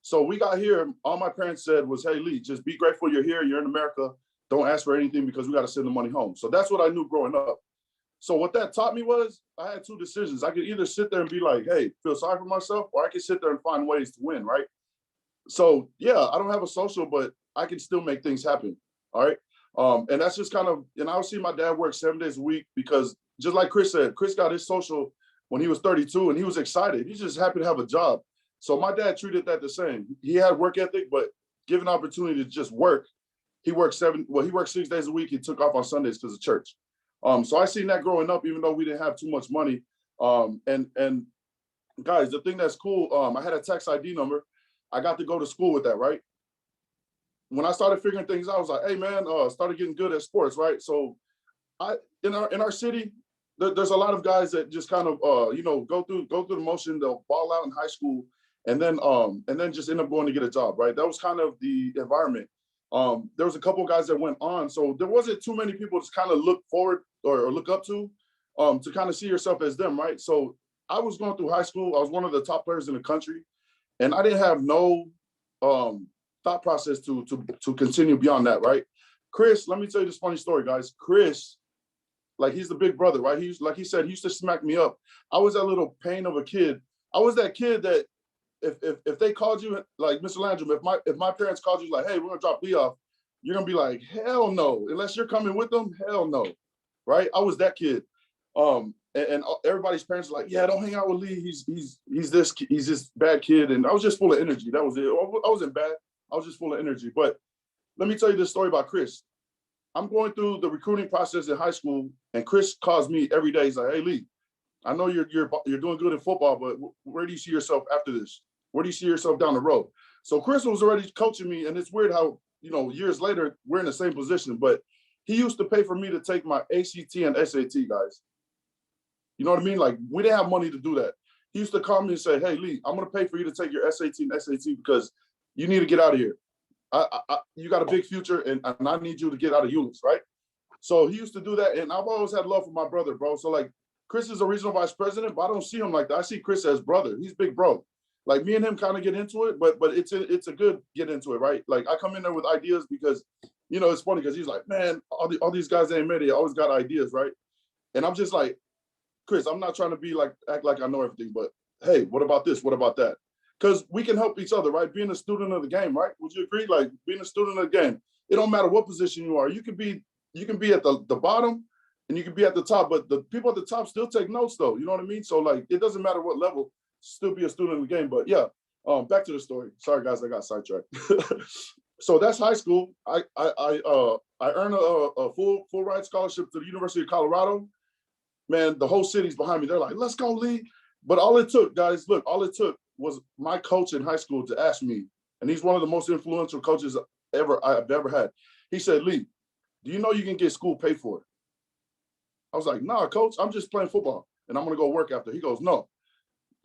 Speaker 3: So we got here. All my parents said was, "Hey, Lee, just be grateful you're here. You're in America. Don't ask for anything because we got to send the money home." So that's what I knew growing up. So what that taught me was I had two decisions. I could either sit there and be like, "Hey, feel sorry for myself," or I could sit there and find ways to win, right? So yeah, I don't have a social, but I can still make things happen. All right. And that's just kind of, and I'll see my dad work 7 days a week because just like Chris said, Chris got his social when he was 32 and he was excited. He's just happy to have a job. So my dad treated that the same. He had work ethic, but given opportunity to just work, he worked 6 days a week. He took off on Sundays because of church. So I seen that growing up, even though we didn't have too much money. And guys, the thing that's cool, I had a tax ID number. I got to go to school with that, right? When I started figuring things out, I was like, hey man, started getting good at sports, right? So in our city, there's a lot of guys that just kind of go through the motion, they'll ball out in high school and then just end up going to get a job, right? That was kind of the environment. There was a couple of guys that went on, so there wasn't too many people to kind of look forward or look up to kind of see yourself as them, right? So I was going through high school. I was one of the top players in the country, and I didn't have no thought process to continue beyond that, right? Chris, let me tell you this funny story, guys. Chris, like he's the big brother, right? He's like he said, he used to smack me up. I was that little pain of a kid. I was that kid that if they called you, like Mr. Landrum, if my parents called you like, hey, we're gonna drop Lee off, you're gonna be like, hell no, unless you're coming with them, hell no, right? I was that kid. And everybody's parents are like, yeah, don't hang out with Lee. He's this bad kid, and I was just full of energy. That was it. I wasn't bad. I was just full of energy. But let me tell you this story about Chris. I'm going through the recruiting process in high school, and Chris calls me every day. He's like, hey, Lee, I know you're doing good in football, but where do you see yourself after this? Where do you see yourself down the road? So Chris was already coaching me, and it's weird how, years later, we're in the same position, but he used to pay for me to take my ACT and SAT, guys. You know what I mean? Like, we didn't have money to do that. He used to call me and say, hey, Lee, I'm going to pay for you to take your SAT and SAT because you need to get out of here. You got a big future, and I need you to get out of Euless, right? So he used to do that, and I've always had love for my brother, bro. So, like, Chris is a regional vice president, but I don't see him like that. I see Chris as brother. He's big bro. Like, me and him kind of get into it, but it's a good get into it, right? Like, I come in there with ideas because, it's funny because he's like, man, all these guys ain't made it. Always got ideas, right? And I'm just like, Chris, I'm not trying to act like I know everything, but hey, what about this? What about that? Because we can help each other, right? Being a student of the game, right? Would you agree? Like, being a student of the game, it don't matter what position you are. You can be at the bottom and you can be at the top, but the people at the top still take notes though. You know what I mean? So like, it doesn't matter what level, still be a student of the game. But yeah, back to the story. Sorry guys, I got sidetracked. So that's high school. I earned a full ride scholarship to the University of Colorado. Man, the whole city's behind me. They're like, let's go, Lee. But all it took, guys, look, all it took was my coach in high school to ask me, and he's one of the most influential coaches I've ever had. He said, Lee, do you know you can get school paid for? I was like, nah, coach, I'm just playing football and I'm gonna go work after. He goes, no,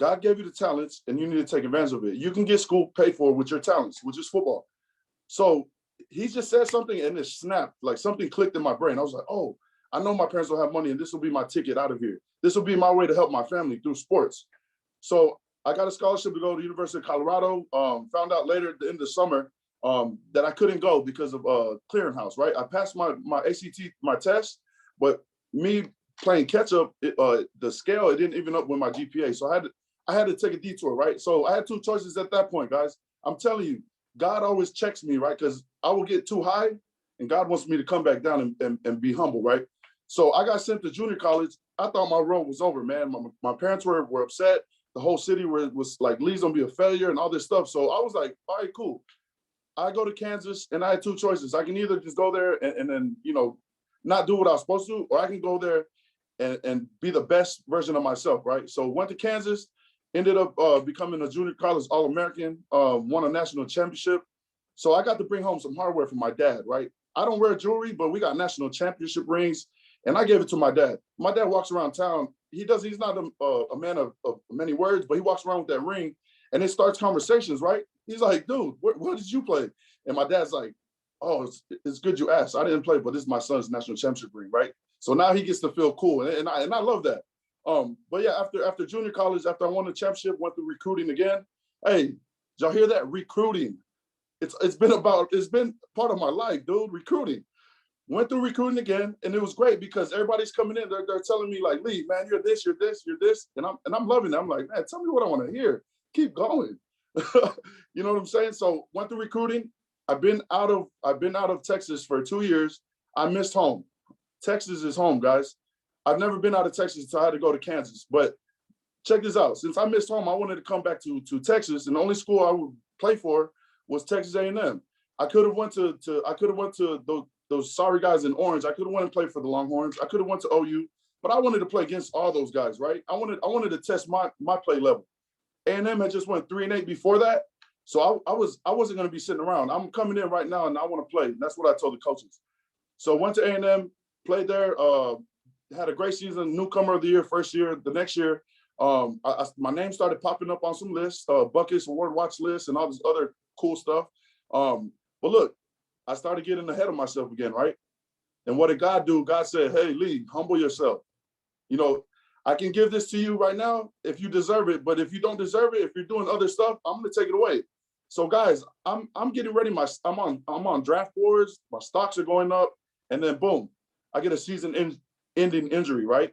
Speaker 3: God gave you the talents and you need to take advantage of it. You can get school paid for with your talents, which is football. So he just said something and it snapped, like something clicked in my brain. I was like, oh, I know my parents don't have money and this will be my ticket out of here. This will be my way to help my family through sports. So I got a scholarship to go to the University of Colorado. Found out later at the end of the summer that I couldn't go because of clearinghouse, right? I passed my ACT, my test, but me playing catch up, the scale, it didn't even up with my GPA. So I had to take a detour, right? So I had two choices at that point, guys. I'm telling you, God always checks me, right? Because I will get too high and God wants me to come back down and be humble, right? So I got sent to junior college. I thought my road was over, man. My parents were upset. The whole city was like, Lee's gonna be a failure and all this stuff. So I was like, all right, cool. I go to Kansas and I had two choices. I can either just go there and then, not do what I was supposed to, or I can go there and be the best version of myself, right? So went to Kansas, ended up becoming a junior college All-American, won a national championship. So I got to bring home some hardware from my dad, right? I don't wear jewelry, but we got national championship rings. And I gave it to my dad. My dad walks around town. He's not a man of many words, but he walks around with that ring and it starts conversations, right? He's like, dude, what did you play? And my dad's like, oh, it's good you asked. I didn't play, but this is my son's national championship ring, right? So now he gets to feel cool. And I love that. But yeah, after junior college, after I won the championship, went through recruiting again. Hey, did y'all hear that? Recruiting. It's been part of my life, dude, recruiting. Went through recruiting again, and it was great because everybody's coming in. They're telling me like, Lee, man, you're this, you're this, you're this, and I'm loving it. I'm like, man, tell me what I want to hear. Keep going. You know what I'm saying? So went through recruiting. I've been out of Texas for 2 years. I missed home. Texas is home, guys. I've never been out of Texas, so I had to go to Kansas. But check this out. Since I missed home, I wanted to come back to Texas, and the only school I would play for was Texas A&M. I could have went to those sorry guys in orange. I could have went and played for the Longhorns. I could have went to OU, but I wanted to play against all those guys, right? I wanted to test my play level. A&M had just went 3-8 before that, so I wasn't going to be sitting around. I'm coming in right now and I want to play. That's what I told the coaches. So went to A&M, played there, had a great season, newcomer of the year, first year. The next year, my name started popping up on some lists, Buckets Award Watch lists, and all this other cool stuff. But look, I started getting ahead of myself again, right? And what did God do? God said, hey, Lee, humble yourself. You know, I can give this to you right now if you deserve it, but if you don't deserve it, if you're doing other stuff, I'm gonna take it away. So guys, I'm getting ready. I'm on draft boards, my stocks are going up, and then boom, I get a season-ending injury, right?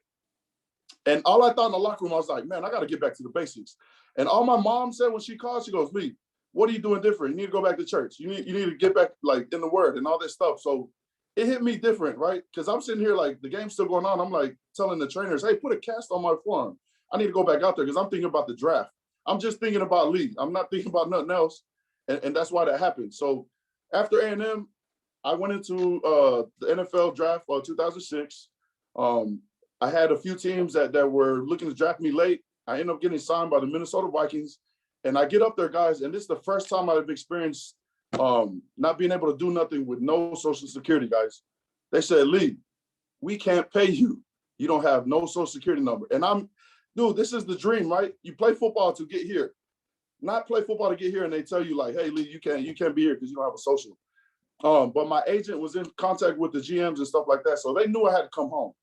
Speaker 3: And all I thought in the locker room, I was like, man, I got to get back to the basics. And all my mom said when she called, she goes, Lee, what are you doing different? You need to go back to church. You need to get back like in the word and all this stuff. So it hit me different, right? Because I'm sitting here like the game's still going on. I'm like telling the trainers, hey, put a cast on my forearm. I need to go back out there because I'm thinking about the draft. I'm just thinking about Lee. I'm not thinking about nothing else. And that's why that happened. So after A&M, I went into the NFL draft 2006. I had a few teams that were looking to draft me late. I ended up getting signed by the Minnesota Vikings. And I get up there, guys, and this is the first time I've experienced not being able to do nothing with no Social Security, guys. They said, Lee, we can't pay you. You don't have no Social Security number. And dude, this is the dream, right? You play football to get here. Not play football to get here and they tell you like, hey, Lee, you can't be here because you don't have a social. But my agent was in contact with the GMs and stuff like that. So they knew I had to come home.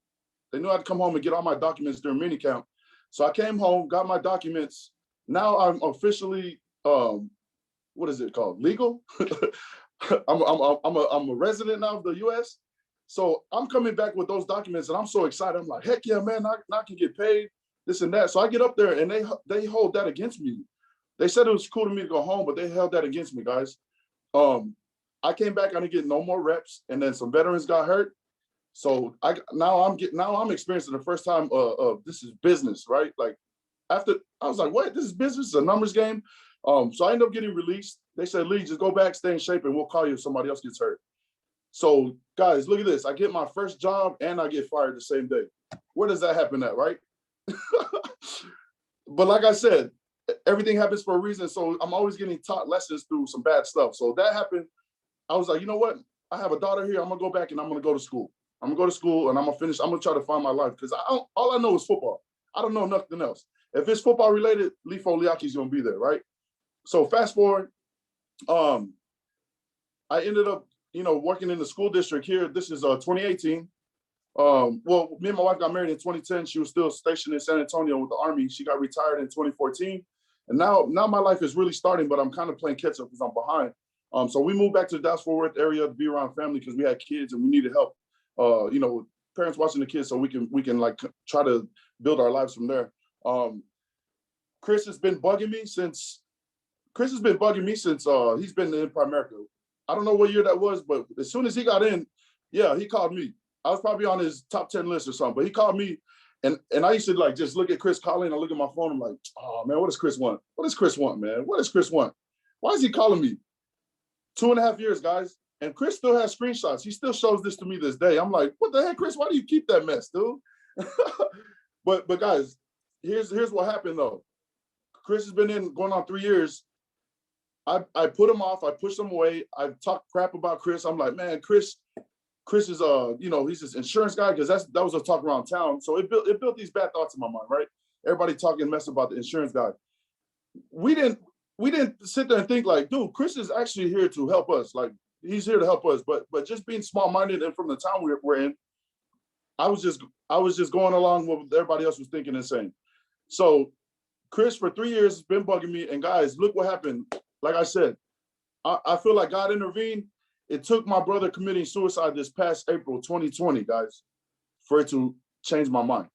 Speaker 3: They knew I had to come home and get all my documents during minicamp. So I came home, got my documents. Now I'm officially, what is it called? Legal? I'm a resident now of the U.S. So I'm coming back with those documents and I'm so excited. I'm like, heck yeah, man, I can get paid, this and that. So I get up there and they hold that against me. They said it was cool to me to go home, but they held that against me, guys. I came back, I didn't get no more reps, and then some veterans got hurt. So now I'm experiencing the first time of this is business, right? Like after I was like, what? This is business, it's a numbers game. So I ended up getting released. They said, Lee, just go back, stay in shape, and we'll call you if somebody else gets hurt. So guys, look at this. I get my first job and I get fired the same day. Where does that happen at, right? But like I said, everything happens for a reason. So I'm always getting taught lessons through some bad stuff. So that happened. I was like, you know what? I have a daughter here. I'm gonna go back and I'm gonna go to school. I'm gonna go to school and I'm gonna finish. I'm gonna try to find my life because all I know is football. I don't know nothing else. If it's football related, Lee Foliaki is gonna be there, right? So fast forward, I ended up, working in the school district here. This is 2018. Well, me and my wife got married in 2010. She was still stationed in San Antonio with the Army. She got retired in 2014. And now my life is really starting, but I'm kind of playing catch up because I'm behind. So we moved back to the Dallas-Fort Worth area to be around family because we had kids and we needed help, parents watching the kids so we can like try to build our lives from there. Chris has been bugging me since he's been in Primerica. I don't know what year that was, but as soon as he got in, yeah, he called me. I was probably on his top 10 list or something, but he called me and I used to like just look at Chris calling. I look at my phone. I'm like, oh man, what does Chris want? What does Chris want, man? What does Chris want? Why is he calling me? 2.5 years, guys. And Chris still has screenshots. He still shows this to me this day. I'm like, what the heck, Chris? Why do you keep that mess, dude? But guys, here's what happened though. Chris has been in going on 3 years. I put him off. I pushed him away. I talked crap about Chris. I'm like, man, Chris Chris is he's this insurance guy, because that was a talk around town. So it built these bad thoughts in my mind, right? Everybody talking mess about the insurance guy. We didn't sit there and think like, dude, Chris is actually here to help us. Like, he's here to help us. But just being small-minded, and from the town we're in, I was just going along with what everybody else was thinking and saying. So Chris, for 3 years, has been bugging me. And guys, look what happened. Like I said, I feel like God intervened. It took my brother committing suicide this past April 2020, guys, for it to change my mind,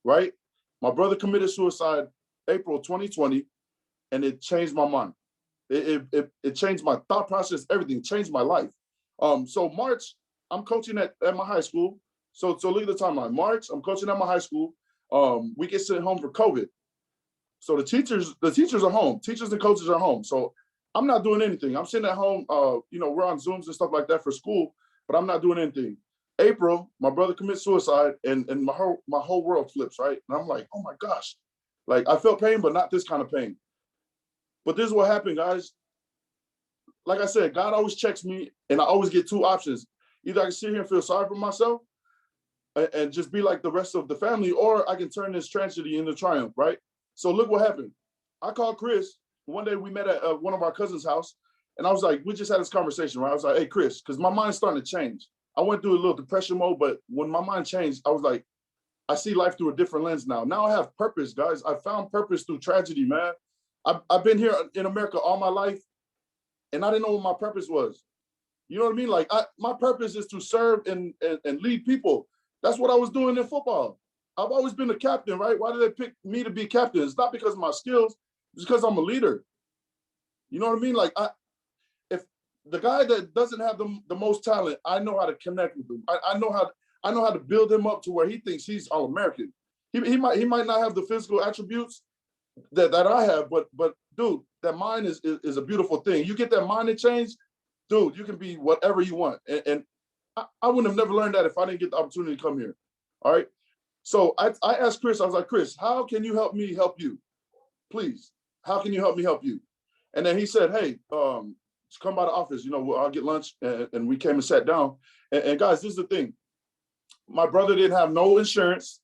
Speaker 3: right? My brother committed suicide April 2020, and it changed my mind. It changed my thought process, everything, changed my life. So March, I'm coaching at my high school. So look at the timeline. March, I'm coaching at my high school. We get sent home for COVID. So the teachers are home. Teachers and coaches are home. So I'm not doing anything. I'm sitting at home. We're on Zooms and stuff like that for school, but I'm not doing anything. April, my brother commits suicide, and my whole world flips, right? And I'm like, oh my gosh. Like, I felt pain, but not this kind of pain. But this is what happened, guys. Like I said, God always checks me, and I always get two options. Either I can sit here and feel sorry for myself and just be like the rest of the family, or I can turn this tragedy into triumph, right? So look what happened. I called Chris. One day we met at one of our cousins' house, and I was like, we just had this conversation, right? I was like, hey, Chris, because my mind's starting to change. I went through a little depression mode, but when my mind changed, I was like, I see life through a different lens now. Now I have purpose, guys. I found purpose through tragedy, man. I've been here in America all my life, and I didn't know what my purpose was. You know what I mean? Like, my purpose is to serve and lead people. That's what I was doing in football. I've always been a captain, right? Why did they pick me to be captain? It's not because of my skills. It's because I'm a leader. You know what I mean? Like, if the guy that doesn't have the most talent, I know how to connect with him. I know how to build him up to where he thinks he's All-American. He might not have the physical attributes that I have, but dude, that mind is a beautiful thing. You get that mind to change, dude, you can be whatever you want. And I wouldn't have never learned that if I didn't get the opportunity to come here. All right. So I asked Chris, I was like, Chris, how can you help me help you? Please, how can you help me help you? And then he said, hey, come by the office, I'll get lunch. And we came and sat down. And guys, this is the thing. My brother didn't have no insurance.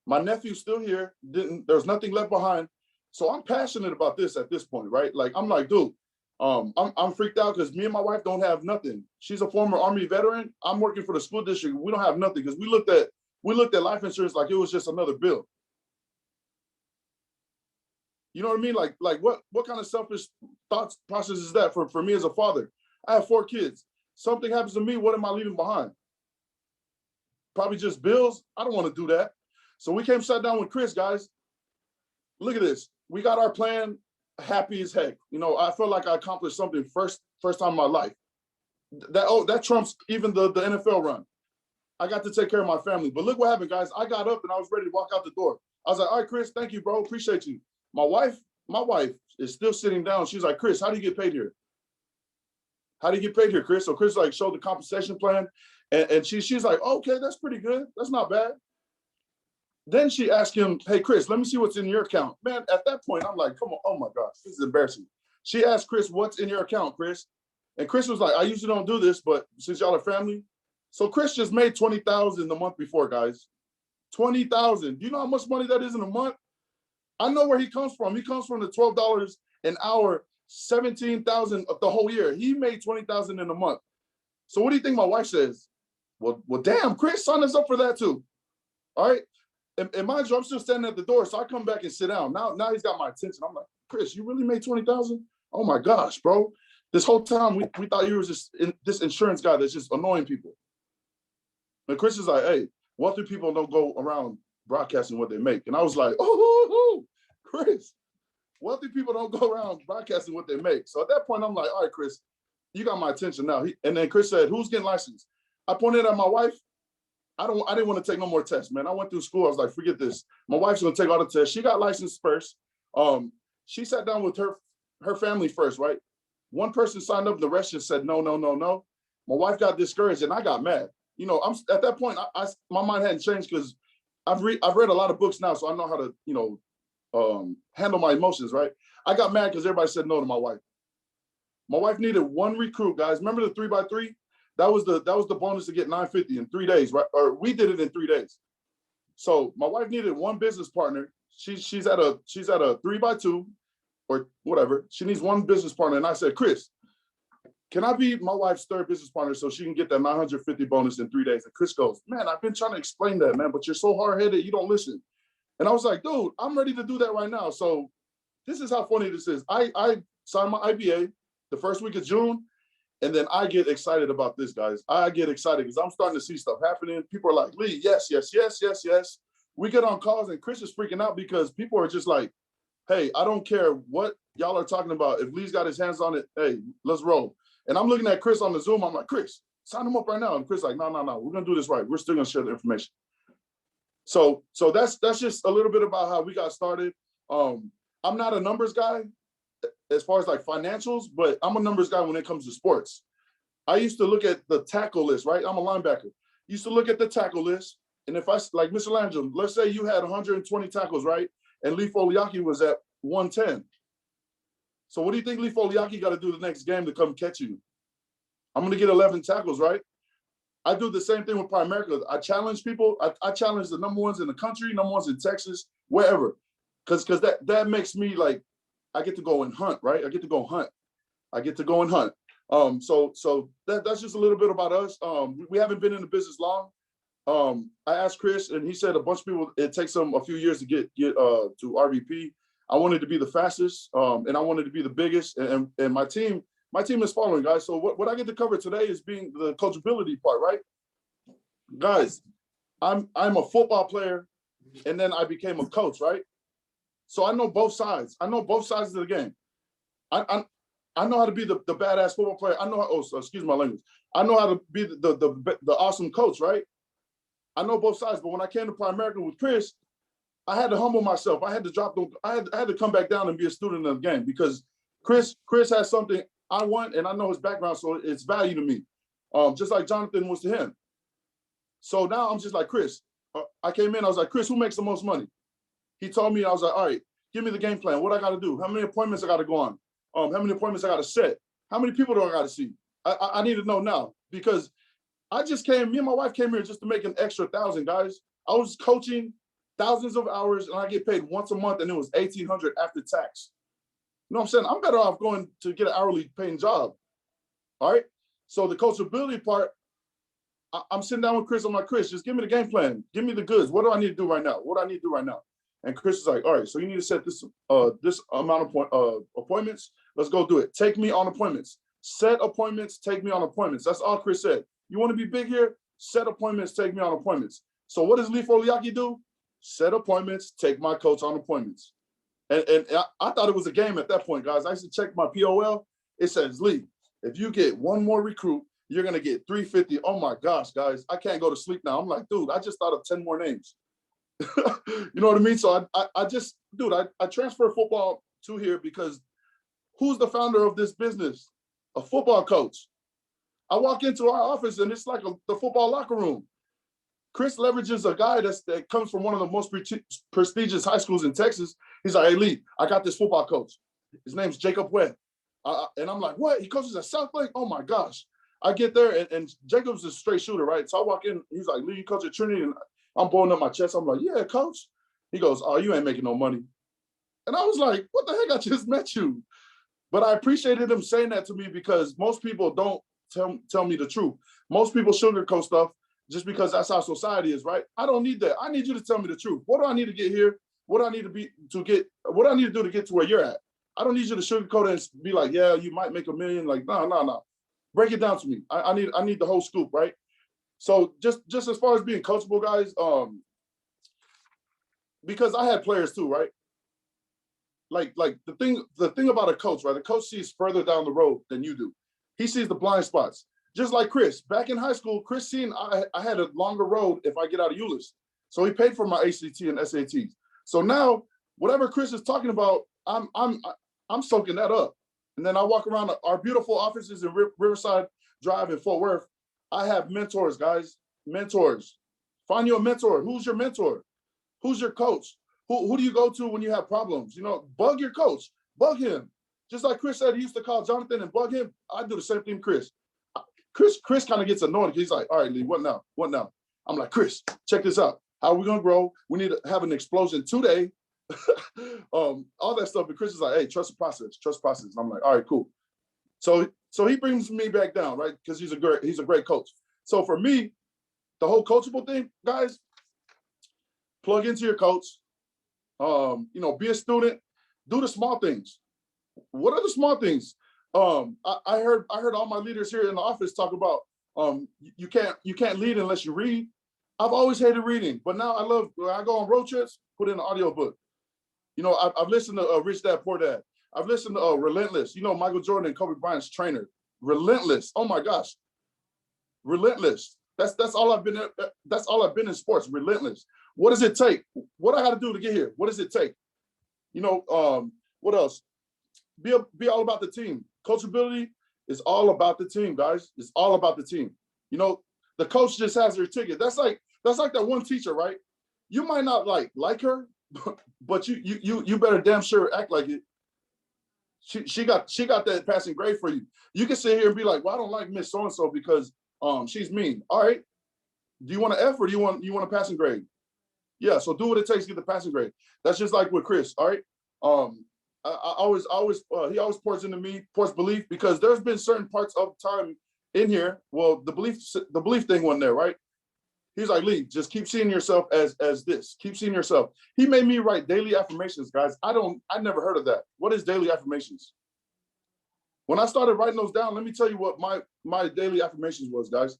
Speaker 3: My nephew's still here. There's nothing left behind. So I'm passionate about this at this point, right? Like, I'm like, dude, I'm freaked out because me and my wife don't have nothing. She's a former Army veteran. I'm working for the school district. We don't have nothing because we looked at life insurance like it was just another bill. You know what I mean? Like what kind of selfish thoughts process is that for me as a father? I have 4 kids. Something happens to me, what am I leaving behind? Probably just bills. I don't want to do that. So we sat down with Chris, guys. Look at this. We got our plan, happy as heck. I feel like I accomplished something first time in my life. That trumps even the NFL run. I got to take care of my family. But look what happened, guys. I got up and I was ready to walk out the door. I was like, all right, Chris, thank you, bro. Appreciate you. My wife is still sitting down. She's like, Chris, how do you get paid here? How do you get paid here, Chris? So Chris showed the compensation plan, and she's like, okay, that's pretty good. That's not bad. Then she asked him, hey, Chris, let me see what's in your account. Man, at that point, I'm like, come on, oh my gosh, this is embarrassing. She asked Chris, what's in your account, Chris? And Chris was like, I usually don't do this, but since y'all are family. So Chris just made $20,000 the month before, guys. $20,000. Do you know how much money that is in a month? I know where he comes from. He comes from the $12 an hour, $17,000 of the whole year. He made $20,000 in a month. So what do you think my wife says? Well, damn, Chris, sign us up for that too. All right. And mind you, I'm still standing at the door. So I come back and sit down. Now he's got my attention. I'm like, Chris, you really made $20,000? Oh my gosh, bro. This whole time we thought you were just this insurance guy that's just annoying people. And Chris is like, hey, wealthy people don't go around broadcasting what they make. And I was like, oh, Chris, wealthy people don't go around broadcasting what they make. So at that point, I'm like, all right, Chris, you got my attention now. And then Chris said, who's getting licensed? I pointed at my wife. I didn't want to take no more tests, man. I went through school. I was like, forget this. My wife's going to take all the tests. She got licensed first. She sat down with her family first, right? One person signed up. The rest just said, no. My wife got discouraged and I got mad. I'm at that point, my mind hadn't changed because I've read a lot of books now, so I know how to, handle my emotions, right? I got mad because everybody said no to my wife. My wife needed one recruit, guys. Remember the 3x3? That was the bonus to get 950 in 3 days, right? Or we did it in 3 days. So my wife needed one business partner. She's at a 3x2 or whatever. She needs one business partner. And I said, Chris, can I be my wife's third business partner so she can get that 950 bonus in 3 days? And Chris goes, man, I've been trying to explain that, man, but you're so hard-headed, you don't listen. And I was like, dude, I'm ready to do that right now. So this is how funny this is. I signed my IBA the first week of June, and then I get excited about this, guys. I get excited because I'm starting to see stuff happening. People are like, Lee, yes, yes, yes, yes, yes. We get on calls, and Chris is freaking out because people are just like, hey, I don't care what y'all are talking about. If Lee's got his hands on it, hey, let's roll. And I'm looking at Chris on the Zoom. I'm like, Chris, sign him up right now. And Chris like, no. We're going to do this right. We're still going to share the information. So that's just a little bit about how we got started. I'm not a numbers guy as far as like financials, but I'm a numbers guy when it comes to sports. I used to look at the tackle list, right? I'm a linebacker. Used to look at the tackle list. And if I, like Mr. Landrum, let's say you had 120 tackles, right? And Lee Foliaki was at 110. So what do you think Lee Foliaki got to do the next game to come catch you? I'm going to get 11 tackles, right? I do the same thing with Primerica. I challenge people. I challenge the number ones in the country, number ones in Texas, wherever. Because that makes me like, I get to go and hunt, right? I get to go hunt. So that's just a little bit about us. We haven't been in the business long. I asked Chris, and he said a bunch of people, it takes them a few years to get to RVP. I wanted to be the fastest, and I wanted to be the biggest, and my team is following, guys. So what I get to cover today is being the coachability part, right? Guys, I'm a football player, and then I became a coach, right? So I know both sides. I know both sides of the game. I know how to be the badass football player. I know how, excuse my language. I know how to be the awesome coach, right? I know both sides, but when I came to Primerica with Chris, I had to humble myself. I had to drop them. I had to come back down and be a student of the game because Chris has something I want, and I know his background, so it's value to me, just like Jonathan was to him. So now I'm just like, Chris, I came in, I was like, Chris, who makes the most money? He told me, I was like, all right, give me the game plan. What I got to do? How many appointments I got to go on? How many appointments I got to set? How many people do I got to see? I need to know now because me and my wife came here just to make an extra 1,000, guys. I was coaching thousands of hours and I get paid once a month and it was $1,800 after tax. You know what I'm saying? I'm better off going to get an hourly paying job. All right. So the coachability part, I'm sitting down with Chris. I'm like, Chris, just give me the game plan. Give me the goods. What do I need to do right now? And Chris is like, all right, so you need to set this amount of appointments. Let's go do it. Take me on appointments. Set appointments, take me on appointments. That's all Chris said. You want to be big here? Set appointments, take me on appointments. So what does Lee Foliaki do? Set appointments, take my coach on appointments. And I thought it was a game at that point, guys. I used to check my POL. It says, Lee, if you get one more recruit, you're going to get 350. Oh my gosh, guys, I can't go to sleep now. I'm like, dude, I just thought of 10 more names. You know what I mean? So I transfer football to here because who's the founder of this business? A football coach. I walk into our office and it's like the football locker room. Chris leverages a guy that comes from one of the most prestigious high schools in Texas. He's like, hey, Lee, I got this football coach. His name's Jacob Webb. And I'm like, what? He coaches at South Lake? Oh my gosh. I get there and Jacob's a straight shooter, right? So I walk in, he's like, Lee, you coach at Trinity? And I'm blowing up my chest. I'm like, yeah, coach. He goes, oh, you ain't making no money. And I was like, what the heck? I just met you. But I appreciated him saying that to me because most people don't tell me the truth. Most people sugarcoat stuff just because that's how society is, right? I don't need that. I need you to tell me the truth. What do I need to get here? What do I need to do to get to where you're at? I don't need you to sugarcoat it and be like, yeah, you might make $1 million. Like, no. Break it down to me. I need the whole scoop, right? So just as far as being coachable, guys, because I had players too, right? Like the thing about a coach, right? The coach sees further down the road than you do. He sees the blind spots. Just like Chris, back in high school, Chris seen I had a longer road if I get out of ULIS. So he paid for my ACT and SATs. So now whatever Chris is talking about, I'm soaking that up. And then I walk around our beautiful offices in Riverside Drive in Fort Worth. I have mentors, guys, mentors. Find you a mentor. Who's your mentor? Who's your coach? Who do you go to when you have problems? You know, bug your coach, bug him. Just like Chris said, he used to call Jonathan and bug him. I do the same thing, Chris. Chris kind of gets annoyed. He's like, all right, Lee, what now? What now? I'm like, Chris, check this out. How are we gonna grow? We need to have an explosion today. All that stuff. And Chris is like, hey, trust the process, trust the process. And I'm like, all right, cool. So he brings me back down, right? Because he's a great coach. So for me, the whole coachable thing, guys, plug into your coach. Be a student, do the small things. What are the small things? I heard all my leaders here in the office talk about you can't lead unless you read. I've always hated reading, but now I love when I go on road trips, put in an audiobook. I've listened to Rich Dad Poor Dad. I've listened to Relentless. Michael Jordan and Kobe Bryant's trainer. Relentless. Oh my gosh. Relentless. That's all I've been. That's all I've been in sports. Relentless. What does it take? What I got to do to get here? What does it take? What else? Be all about the team. Coachability is all about the team, guys. It's all about the team. The coach just has their ticket. That's like that one teacher, right? You might not like her, but you better damn sure act like it. She got that passing grade for you. You can sit here and be like, well, I don't like Miss So and So because she's mean. All right. Do you want an F or do you want a passing grade? Yeah. So do what it takes to get the passing grade. That's just like with Chris. All right. He always pours into me, pours belief, because there's been certain parts of time in here. Well, the belief thing wasn't there, right? He's like, Lee, just keep seeing yourself as this. Keep seeing yourself. He made me write daily affirmations, guys. I never heard of that. What is daily affirmations? When I started writing those down, let me tell you what my daily affirmations was, guys.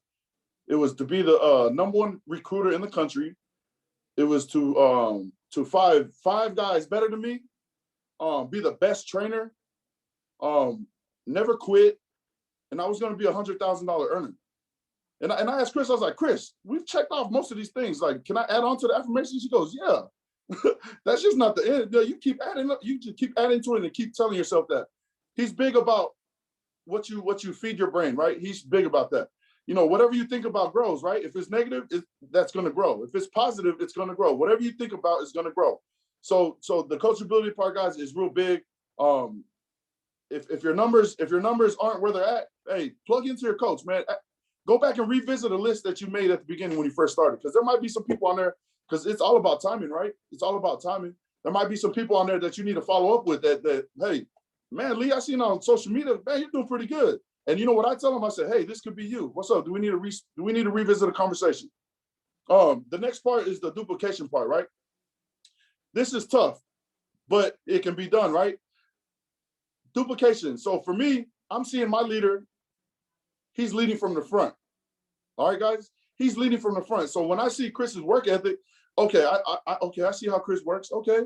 Speaker 3: It was to be the #1 recruiter in the country. It was to five guys better than me. Be the best trainer, never quit, and I was going to be $100,000 earner. And I asked Chris, I was like, Chris, we've checked off most of these things. Like, can I add on to the affirmations? He goes, yeah. That's just not the end. No, you keep adding up. You just keep adding to it and keep telling yourself that. He's big about what you feed your brain, right? He's big about that. Whatever you think about grows, right? If it's negative, that's going to grow. If it's positive, it's going to grow. Whatever you think about is going to grow. So the coachability part, guys, is real big. If your numbers aren't where they're at, hey, plug into your coach, man. Go back and revisit a list that you made at the beginning when you first started, because there might be some people on there, because it's all about timing, right? It's all about timing. There might be some people on there that you need to follow up with that hey, man, Lee, I seen on social media, man, you're doing pretty good. And you know what I tell them? I said, hey, this could be you. What's up? Do we need to revisit a conversation? The next part is the duplication part, right? This is tough, but it can be done, right? Duplication. So for me, I'm seeing my leader, he's leading from the front. All right, guys? He's leading from the front. So when I see Chris's work ethic, okay, I see how Chris works. Okay.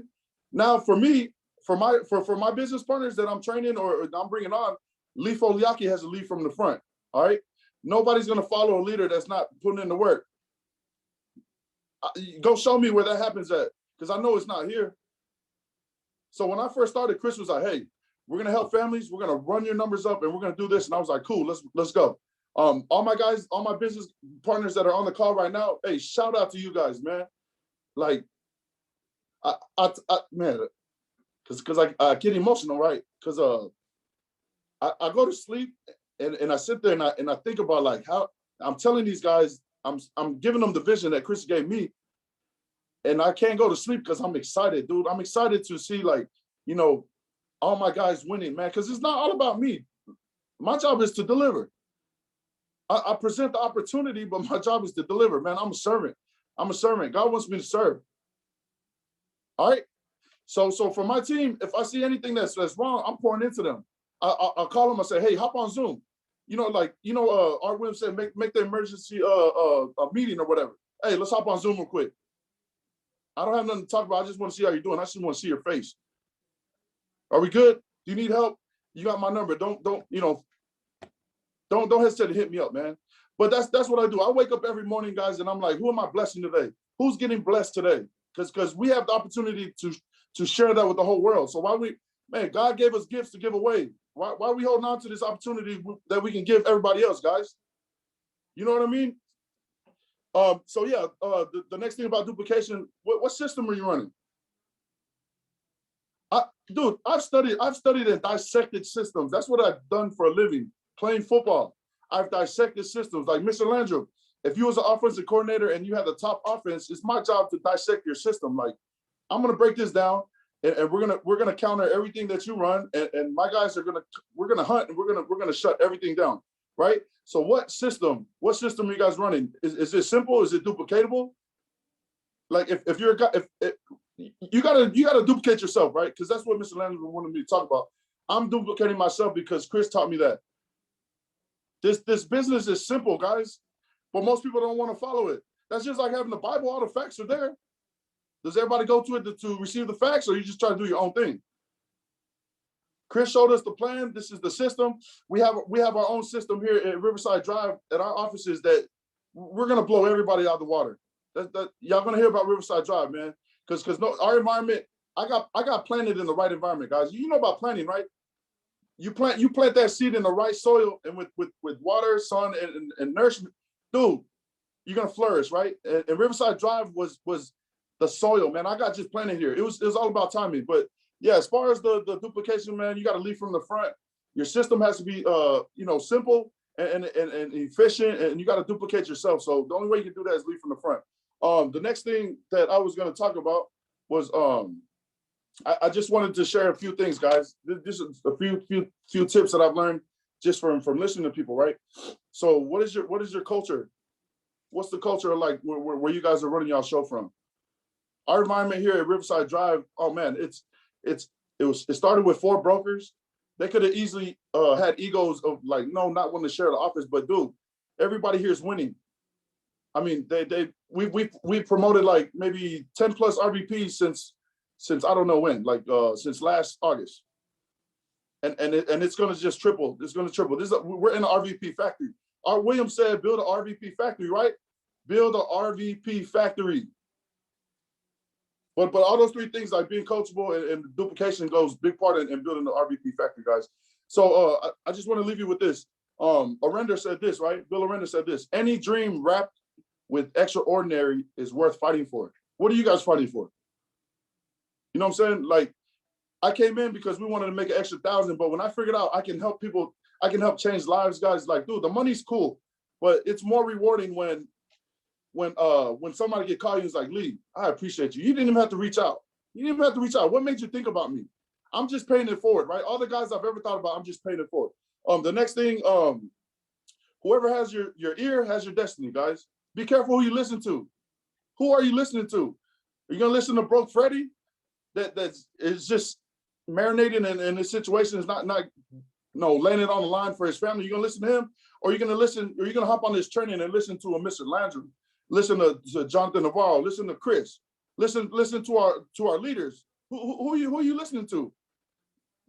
Speaker 3: Now for me, for my business partners that I'm training or I'm bringing on, Lee Foliaki has to lead from the front. All right. Nobody's going to follow a leader that's not putting in the work. Go show me where that happens at, because I know it's not here. So when I first started, Chris was like, hey, we're going to help families. We're going to run your numbers up and we're going to do this. And I was like, cool, let's go. All my guys, all my business partners that are on the call right now, hey, shout out to you guys, man. Like, man, because I get emotional, right? Because I go to sleep and I sit there and I think about like how I'm telling these guys, I'm giving them the vision that Chris gave me, and I can't go to sleep because I'm excited, dude. I'm excited to see all my guys winning, man, because it's not all about me. My job is to deliver. I present the opportunity, but my job is to deliver, man. I'm a servant. I'm a servant. God wants me to serve. All right. So for my team, if I see anything that's wrong, I'm pouring into them. I'll call them. I say, hey, hop on Zoom. Art Williams said, make the emergency a meeting or whatever. Hey, let's hop on Zoom real quick. I don't have nothing to talk about. I just want to see how you're doing. I just want to see your face. Are we good? Do you need help? You got my number. Don't hesitate to hit me up, man. But that's what I do. I wake up every morning, guys, and I'm like, who am I blessing today? Who's getting blessed today? Because we have the opportunity to share that with the whole world. So God gave us gifts to give away. Why are we holding on to this opportunity that we can give everybody else, guys? You know what I mean? So yeah, the next thing about duplication, what system are you running? I've studied and dissected systems. That's what I've done for a living, playing football. I've dissected systems. Like Mr. Landrum, if you was an offensive coordinator and you had the top offense, it's my job to dissect your system. Like, I'm gonna break this down, and we're gonna counter everything that you run, and my guys we're gonna hunt, and we're gonna shut everything down, right? So what system are you guys running? Is it simple? Is it duplicatable? Like if you're a guy, if you gotta duplicate yourself, right? Because that's what Mr. Landry wanted me to talk about. I'm duplicating myself because Chris taught me that. This business is simple, guys, but most people don't want to follow it. That's just like having the Bible. All the facts are there. Does everybody go to it to receive the facts, or you just try to do your own thing? Chris showed us the plan. This is the system. We have our own system here at Riverside Drive at our offices that we're gonna blow everybody out of the water. That y'all gonna hear about Riverside Drive, man. Because no, our environment, I got planted in the right environment, guys. You know about planting, right? You plant that seed in the right soil and with water, sun, and nourishment, dude, you're gonna flourish, right? And Riverside Drive was the soil, man. I got just planted here. It was all about timing. But yeah, as far as the duplication, man, you got to lead from the front. Your system has to be simple and efficient, and you got to duplicate yourself. So the only way you can do that is lead from the front. The next thing that I was going to talk about was I just wanted to share a few things, guys. This is a few tips that I've learned just from listening to people, right? So what is your culture? What's the culture like where you guys are running y'all show from? Our environment here at Riverside Drive, oh man, it started with 4 brokers. They could have easily had egos of like, no, not wanting to share the office, but dude, everybody here is winning. I mean, we promoted like maybe 10 plus RVPs since I don't know when, like since last August, and it's gonna just triple. It's gonna triple. We're in an RVP factory. Our William said, build an RVP factory, right? Build an RVP factory. But all those 3 things, like being coachable and duplication, goes big part in building the RVP factory, guys. So I just want to leave you with this. Arenda said this, right? Bill Arenda said this: any dream wrapped with extraordinary is worth fighting for. What are you guys fighting for? You know what I'm saying? Like, I came in because we wanted to make an extra 1,000, but when I figured out I can help people, I can help change lives, guys. Like, dude, the money's cool, but it's more rewarding when somebody get called, he's like, Lee, I appreciate you. You didn't even have to reach out. What made you think about me? I'm just paying it forward, right? All the guys I've ever thought about, I'm just paying it forward. The next thing, whoever has your ear has your destiny, guys. Be careful who you listen to. Who are you listening to? Are you gonna listen to Broke Freddy? That is just marinating in this situation, is not laying it on the line for his family. You're gonna listen to him, or you're gonna hop on this training and listen to a Mr. Landry. Listen to Jonathan Navarro. Listen to Chris. Listen to our leaders. Who are you listening to?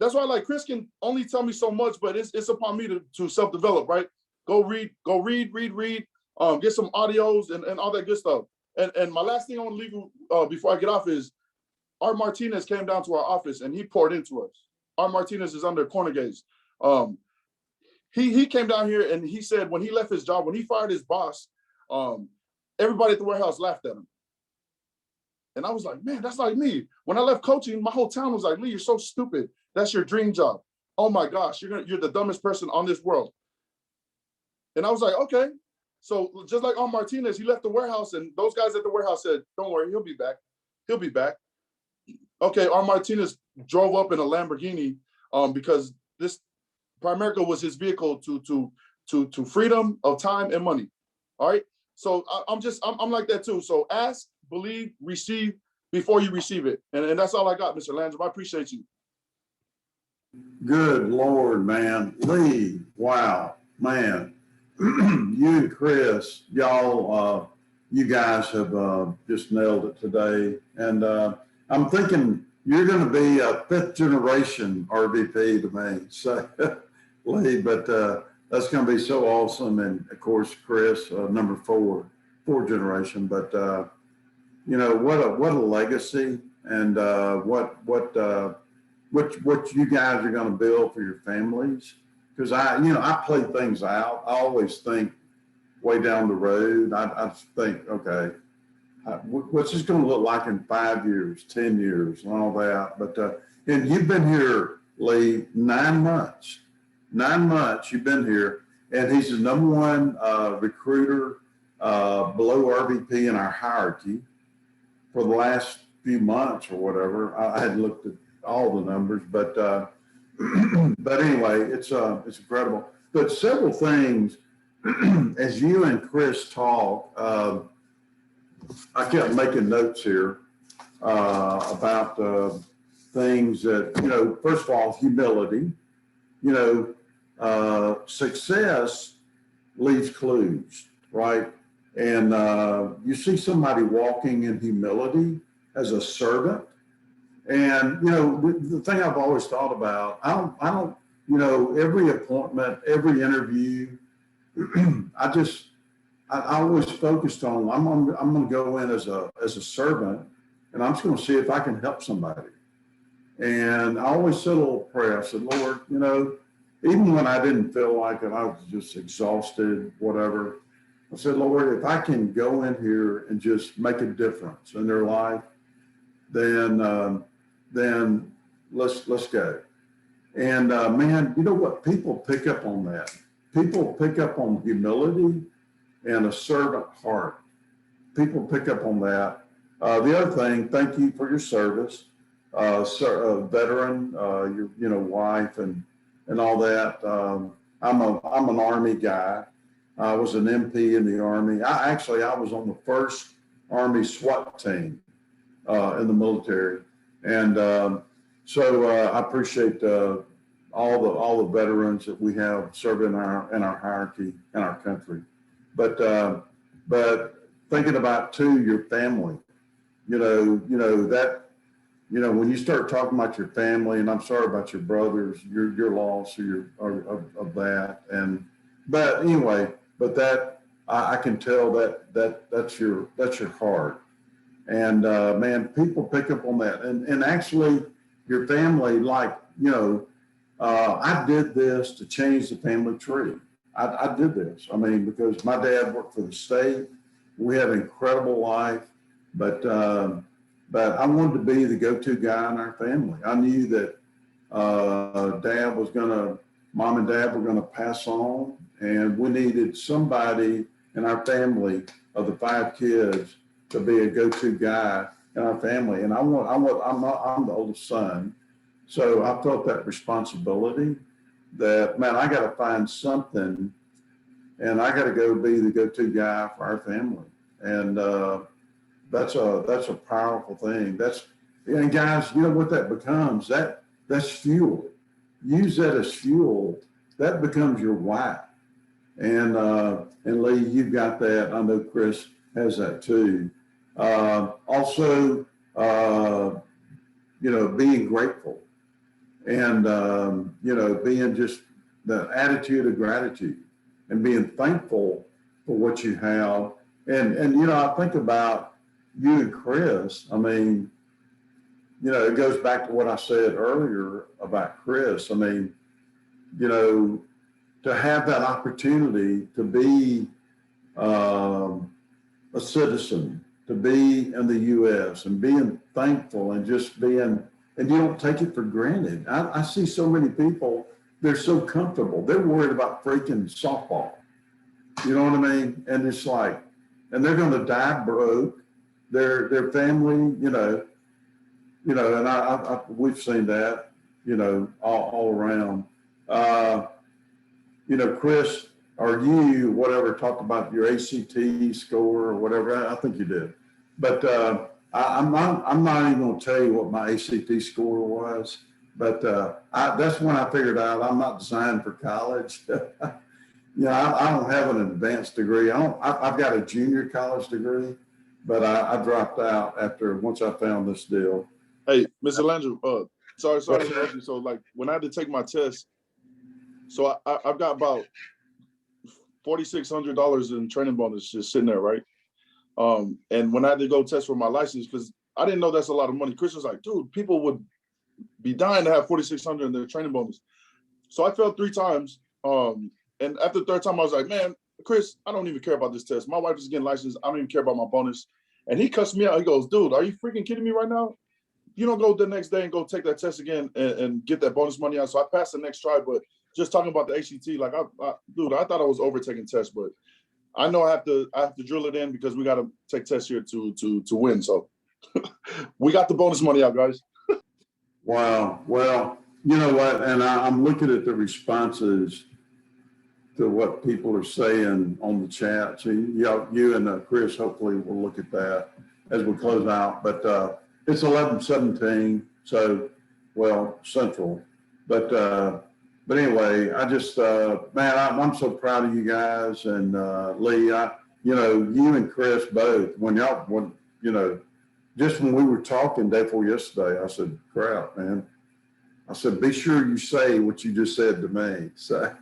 Speaker 3: That's why, like, Chris can only tell me so much, but it's upon me to self-develop, right? Go read, get some audios and all that good stuff. And my last thing I want to leave you before I get off is, Art Martinez came down to our office and he poured into us. Art Martinez is under corner gaze. He came down here and he said when he left his job, when he fired his boss, everybody at the warehouse laughed at him. And I was like, man, that's like me. When I left coaching, my whole town was like, Lee, you're so stupid. That's your dream job. Oh my gosh, you're the dumbest person on this world. And I was like, okay. So just like on Martinez, he left the warehouse and those guys at the warehouse said, don't worry, he'll be back. He'll be back. Okay, our Martinez drove up in a Lamborghini because this Primerica was his vehicle to freedom of time and money. All right. So I'm like that too. So ask, believe, receive before you receive it. And that's all I got, Mr. Landrum. I appreciate you.
Speaker 1: Good Lord, man. Lee, wow, man. You and Chris, y'all, you guys have just nailed it today. And I'm thinking you're going to be a 5th generation RVP to me. So, Lee, but that's going to be so awesome. And of course, Chris, number 4 generation. But you know, what a legacy, and what you guys are going to build for your families. Because I play things out. I always think way down the road. I think, okay, what's this going to look like in 5 years, 10 years, and all that. But and you've been here, Lee, 9 months. 9 months you've been here, and he's the #1 recruiter below RVP in our hierarchy for the last few months or whatever. I hadn't looked at all the numbers, but but anyway, it's incredible. But several things as you and Chris talk, I kept making notes here about things that, you know, first of all, humility. You know, success leaves clues, right? And you see somebody walking in humility as a servant. And, you know, the thing I've always thought about, I don't, you know, every appointment, every interview, I always focused on, I'm going to go in as a servant, and I'm just going to see if I can help somebody. And I always said a little prayer. I said, Lord, you know, even when I didn't feel like it, I was just exhausted, whatever. I said, Lord, if I can go in here and just make a difference in their life, then let's go. And man, you know what? People pick up on that. People pick up on humility and a servant heart. People pick up on that. The other thing, thank you for your service, veteran, your wife and all that. I'm an Army guy. I was an MP in the Army. I was on the first Army SWAT team in the military, and so I appreciate all the veterans that we have serving in our hierarchy in our country. But thinking about too your family, you know that, you know, when you start talking about your family, and I'm sorry about your brothers, your loss of that, but anyway, but that I can tell that's your heart, and man, people pick up on that, and actually your family, like, you know, I did this to change the family tree. I did this. I mean, because my dad worked for the state. We had an incredible life, but I wanted to be the go-to guy in our family. I knew that mom and dad were gonna pass on, and we needed somebody in our family of the 5 kids to be a go-to guy in our family. And I'm the oldest son, so I felt that responsibility that, man, I got to find something, and I got to go be the go-to guy for our family. And that's a powerful thing. And guys, you know what that becomes? That's fuel. Use that as fuel. That becomes your why. And Lee, you've got that. I know Chris has that too. Also, you know, being grateful, and you know, being just the attitude of gratitude, and being thankful for what you have. And you know, I think about you and Chris. I mean, you know, it goes back to what I said earlier about Chris. I mean, you know, to have that opportunity to be a citizen, to be in the U.S. and being thankful and just being, and you don't take it for granted. I see so many people, they're so comfortable. They're worried about freaking softball. You know what I mean? And it's like, and they're going to die broke. Their family, you know, and we've seen that, you know, all around. You know, Chris, or you, whatever, talked about your ACT score or whatever. I think you did, but I'm not even going to tell you what my ACT score was. But that's when I figured out I'm not designed for college. You know, I don't have an advanced degree. I've got a junior college degree, but I dropped out once I found this deal.
Speaker 3: Hey, Mr. Landry, sorry to interrupt you. So, like, when I had to take my test, so I've got about $4,600 in training bonus just sitting there, right? And when I had to go test for my license, because I didn't know that's a lot of money. Chris was like, dude, people would be dying to have $4,600 in their training bonus. So I failed 3 times. And after the 3rd time, I was like, man, Chris, I don't even care about this test. My wife is getting licensed. I don't even care about my bonus. And he cussed me out. He goes, dude, are you freaking kidding me right now? You don't go the next day and go take that test again and get that bonus money out. So I passed the next try, but just talking about the ACT, like dude, I thought I was overtaking tests, but I know I have to drill it in because we got to take tests here to win. So we got the bonus money out, guys.
Speaker 1: Wow. Well, you know what? And I'm looking at the responses to what people are saying on the chat. So you and Chris hopefully will look at that as we close out. But it's 11:17, so well Central. But anyway, I just man, I'm so proud of you guys and Lee. You and Chris both. When just when we were talking day before yesterday, I said, "Crap, man." I said, "Be sure you say what you just said to me." So.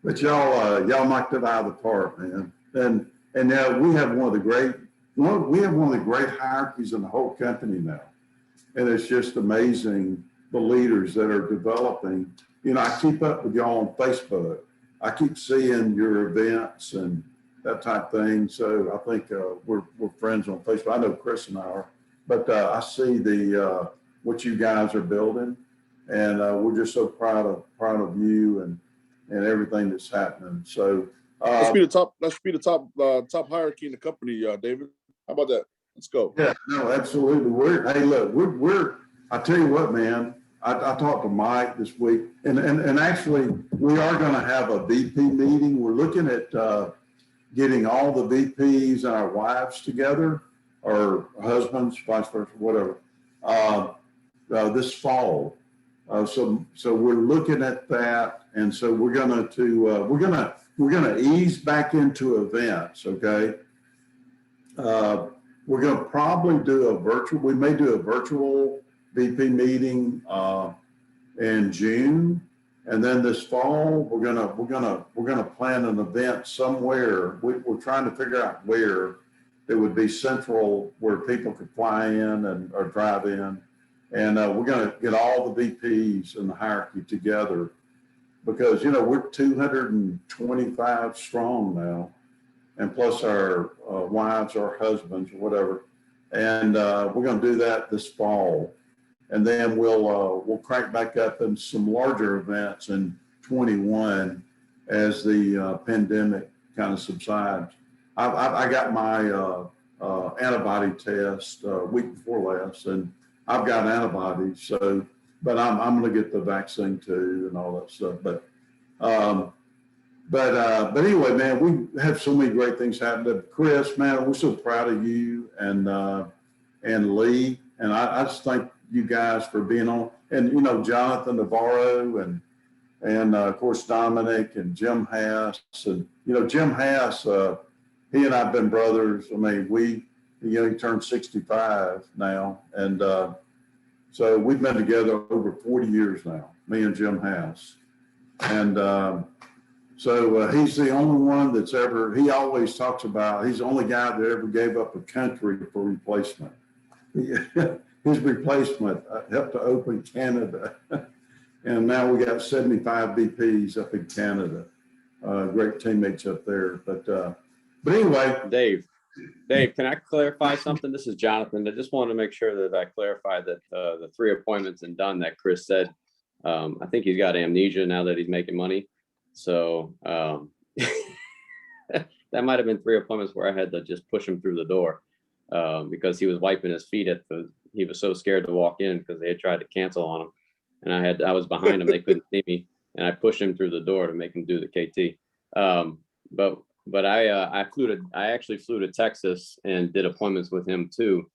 Speaker 1: But y'all knocked it out of the park, man. And now we have one of the great hierarchies in the whole company now. And it's just amazing the leaders that are developing. I keep up with y'all on Facebook. I keep seeing your events and that type of thing. So I think we're friends on Facebook. I know Chris and I are, but I see what you guys are building, and we're just so proud of you and everything that's happening. So
Speaker 3: let's be the top hierarchy in the company, David. How about that? Let's go.
Speaker 1: Yeah, no, absolutely. We're I tell you what, man, I talked to Mike this week, and actually we are going to have a VP meeting. We're looking at getting all the VPs and our wives together, or husbands, vice versa, whatever, this fall. So we're looking at that, and so we're gonna ease back into events. Okay, we're gonna probably do a virtual. We may do a virtual VP meeting in June, and then this fall we're gonna plan an event somewhere. We're trying to figure out where it would be central, where people could fly in or drive in. And we're going to get all the VPs in the hierarchy together because, we're 225 strong now, and plus our wives, our husbands, or whatever. And we're going to do that this fall. And then we'll crank back up in some larger events in 21 as the pandemic kind of subsides. I got my antibody test week before last, and I've got antibodies, so, but I'm going to get the vaccine too and all that stuff. But anyway, man, we have so many great things happening. Chris, man, we're so proud of you and Lee, and I just thank you guys for being on, and Jonathan Navarro and of course Dominic and Jim Hass, and Jim Hass, he and I've been brothers. I mean, he turned 65 now. And so we've been together over 40 years now, me and Jim Hass. And so he's the only one that's he always talks about, he's the only guy that ever gave up a country for replacement. His replacement helped to open Canada. And now we got 75 VPs up in Canada. Great teammates up there. But anyway.
Speaker 2: Dave, can I clarify something? This is Jonathan. I just wanted to make sure that I clarified that the 3 appointments and done that Chris said. I think he's got amnesia now that he's making money. So that might have been 3 appointments where I had to just push him through the door because he was wiping his feet he was so scared to walk in because they had tried to cancel on him. And I was behind him. They couldn't see me. And I pushed him through the door to make him do the KT. But I actually flew to Texas and did appointments with him too,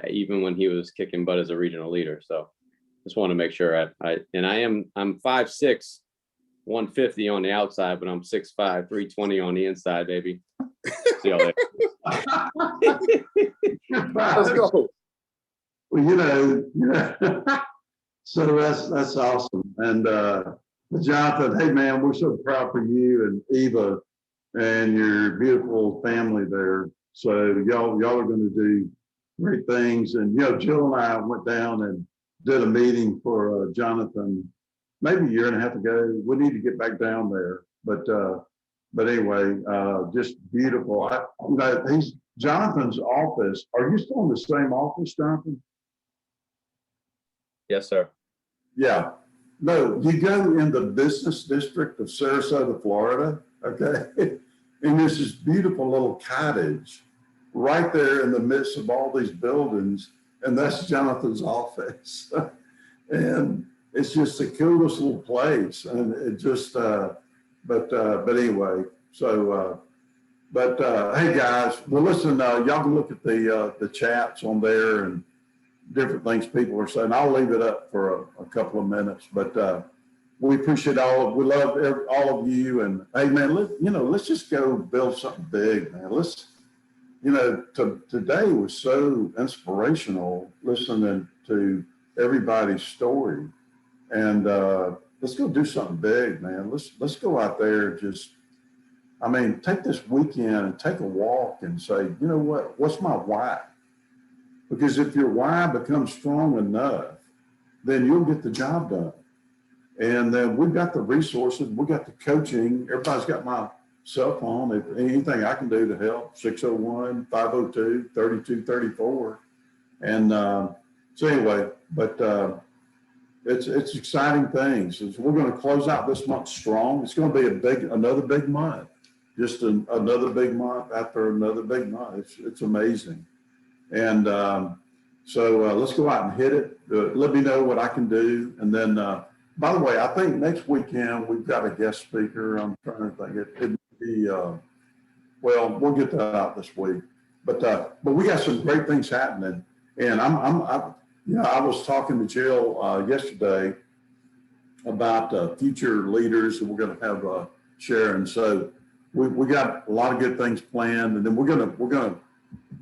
Speaker 2: even when he was kicking butt as a regional leader. So just want to make sure I'm 5'6", 150 on the outside, but I'm 6'5", 320 on the inside, baby. See y'all later.
Speaker 3: Let's go.
Speaker 1: Well, so that's awesome. And Jonathan, hey man, we're so proud for you and Eva and your beautiful family there. So y'all are going to do great things. And Jill and I went down and did a meeting for Jonathan maybe a year and a half ago. We need to get back down there, but anyway, just beautiful. He's Jonathan's office. Are you still in the same office, Jonathan?
Speaker 2: Yes, sir.
Speaker 1: Yeah. No, you go in the business district of Sarasota, Florida, okay? And there's this beautiful little cottage right there in the midst of all these buildings, and that's Jonathan's office. And it's just the coolest little place, and it just, but anyway, so, hey guys, well listen, y'all can look at the chats on there and different things people are saying. I'll leave it up for a couple of minutes, but we appreciate we love all of you, and hey man, let's just go build something big, man. Today was so inspirational listening to everybody's story, and let's go do something big, man. Let's go out there. Take this weekend and take a walk and say, you know what's my why? Because if your why becomes strong enough, then you'll get the job done. And then we've got the resources, we got the coaching. Everybody's got my cell phone. If anything I can do to help, 601-502-3234. And so anyway, but it's exciting things. We're going to close out this month strong. It's going to be another big month. Just another big month after another big month. It's amazing. And so let's go out and hit it. Let me know what I can do. And then, by the way, I think next weekend we've got a guest speaker. I'm trying to think. It'd be, well, we'll get that out this week. But we got some great things happening. And I was talking to Jill yesterday about future leaders that we're going to have sharing. So we got a lot of good things planned, and then we're gonna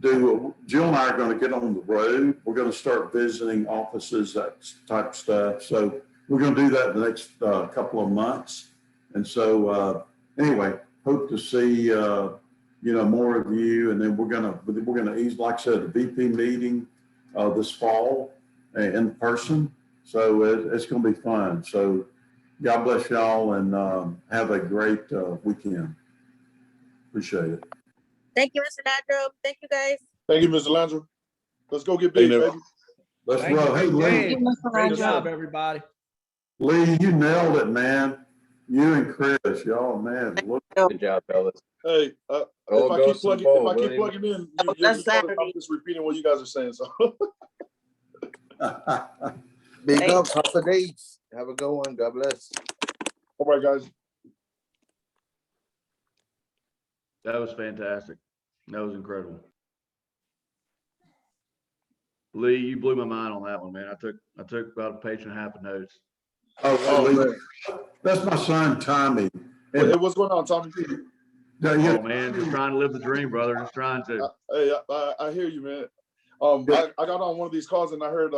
Speaker 1: do. Jill and I are going to get on the road. We're going to start visiting offices, that type of stuff. So we're going to do that in the next couple of months. And so anyway, hope to see more of you. And then we're gonna ease, like I said, the VP meeting this fall in person. So it's going to be fun. So God bless y'all, and have a great weekend. Appreciate it.
Speaker 4: Thank you, Mr. Nadro. Thank you, guys.
Speaker 3: Thank you, Mr. Landry. Let's go get big, baby.
Speaker 1: Let's
Speaker 5: Thank
Speaker 1: roll.
Speaker 5: you,
Speaker 1: Hey,
Speaker 5: Big
Speaker 1: Lee.
Speaker 5: Dave.
Speaker 4: Thank you, Mr.
Speaker 5: Great
Speaker 4: Nadro.
Speaker 5: job, everybody.
Speaker 1: Lee, you nailed it, man. You and Chris, y'all, man. Look,
Speaker 2: Good job, fellas.
Speaker 3: Hey, if I keep plugging in,
Speaker 4: That's
Speaker 3: I'm
Speaker 4: Saturday.
Speaker 3: just repeating what you guys are saying. So
Speaker 6: Big
Speaker 4: Thank
Speaker 6: up, Papa Dates. Have a good one. God bless.
Speaker 3: all right, guys.
Speaker 5: That was fantastic. That was incredible. Lee, you blew my mind on that one, man. I took about a page and a half of notes.
Speaker 1: oh, Lee, that's my son, Tommy.
Speaker 3: Hey, what's going on, Tommy?
Speaker 5: Oh man, just trying to live the dream, brother. Just trying to.
Speaker 3: Hey, I hear you, man. I got on one of these calls and I heard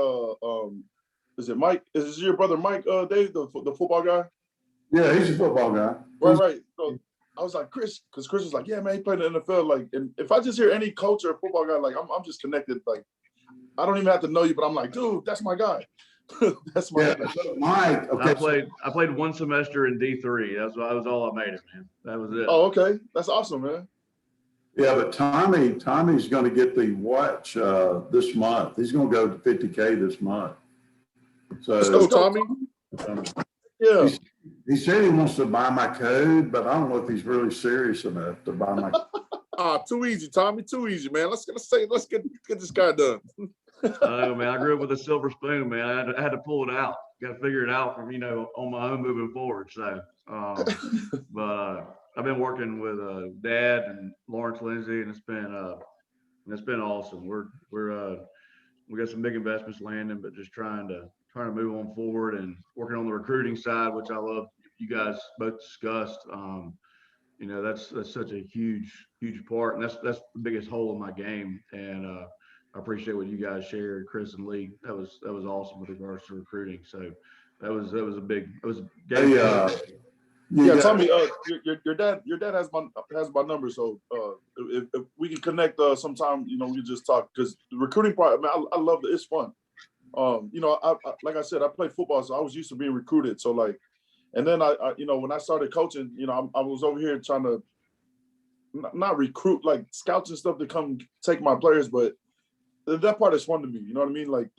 Speaker 3: is it Mike? Is this your brother Mike, Dave, the football guy?
Speaker 1: Yeah, he's a football guy.
Speaker 3: Right. So I was like, Chris, because Chris was like, yeah, man, he played in the NFL. Like, and if I just hear any coach or football guy, like I'm just connected. Like, I don't even have to know you, but I'm like, dude, that's my guy. That's my guy.
Speaker 1: Mike. Okay.
Speaker 5: I played one semester in D3. That was all I made it, man. That was it.
Speaker 3: Oh, okay. That's awesome, man.
Speaker 1: Yeah, but Tommy's going to get the watch this month. He's going to go to 50K this month. So
Speaker 3: Let's go, Tommy. Yeah.
Speaker 1: He said he wants to buy my code, but I don't know if he's really serious enough to buy my.
Speaker 3: Too easy, Tommy. Too easy, man. Let's get this guy done.
Speaker 5: Oh man, I grew up with a silver spoon, man. I had to pull it out. Got to figure it out from on my own moving forward. So, but I've been working with Dad and Lawrence Lindsay, and it's been awesome. We got some big investments landing, but just trying to move on forward and working on the recruiting side, which I love. You guys both discussed. That's such a huge part, and that's the biggest hole in my game. And I appreciate what you guys shared, Chris and Lee. That was awesome with regards to recruiting. So that was a big. It was.
Speaker 3: Tommy. Your dad has my number. So if we can connect sometime, we can just talk, because the recruiting part, man, I love it. It's fun. I like I said, I played football, so I was used to being recruited. So like, and then I when I started coaching, I was over here trying to not recruit, like scouts and stuff to come take my players, but that part is fun to me. You know what I mean? Like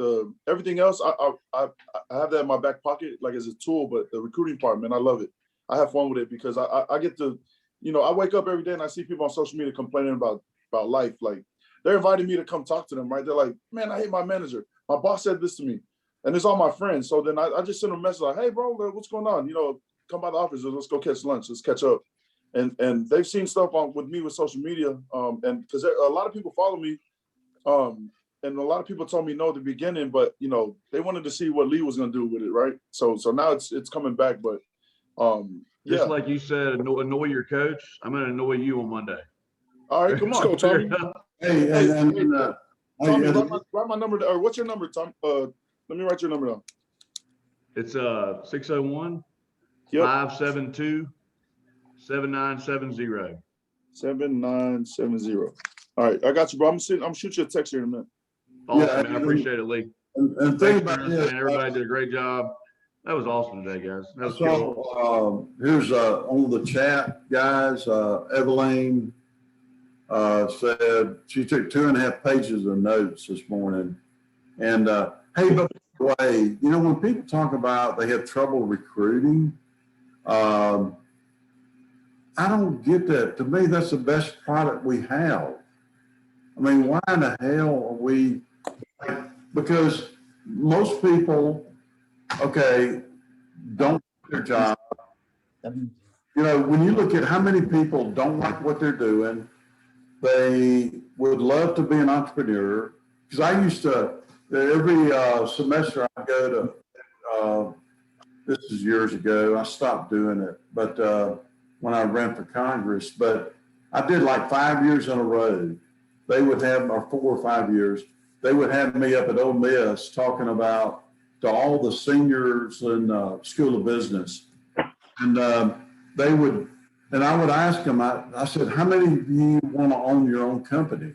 Speaker 3: everything else, I have that in my back pocket, like as a tool. But the recruiting part, man, I love it. I have fun with it because I get to, I wake up every day and I see people on social media complaining about life. Like they're inviting me to come talk to them, right? They're like, man, I hate my manager. My boss said this to me, and it's all my friends. So then I just send them a message like, hey, bro, what's going on? Come by the office. Let's go catch lunch. Let's catch up. And they've seen stuff with me with social media, and because a lot of people follow me. And a lot of people told me no at the beginning, but they wanted to see what Lee was going to do with it, right? So now it's coming back, but
Speaker 5: Just
Speaker 3: yeah.
Speaker 5: like you said, annoy your coach. I'm going to annoy you on Monday.
Speaker 3: All right, come on, Tommy.
Speaker 1: Hey,
Speaker 3: Tommy, write my number. Or what's your number, Tom? Let me write your number down.
Speaker 5: It's 601
Speaker 3: Yep.
Speaker 5: 572 7970.
Speaker 3: 7970. All right, I got you, bro. I'm shoot you a text here in a minute.
Speaker 5: Awesome, man. I appreciate it, Lee.
Speaker 1: And
Speaker 5: Thanks,
Speaker 1: think about
Speaker 5: man.
Speaker 1: this,
Speaker 5: Everybody did a great job. That was awesome today, guys. That was
Speaker 1: so here's on the chat, guys. Evelyn said she took 2.5 pages of notes this morning. And hey, by the way, when people talk about they have trouble recruiting, I don't get that. To me, that's the best product we have. I mean, why in the hell are we? Because most people, okay, don't do their job. When you look at how many people don't like what they're doing, they would love to be an entrepreneur. Because I used to, every semester I go to, this is years ago, I stopped doing it, but when I ran for Congress, but I did like 5 years in a row. They would have, or 4 or 5 years, they would have me up at Ole Miss talking about to all the seniors in School of Business. And they would, and I would ask them, I said, how many of you want to own your own company?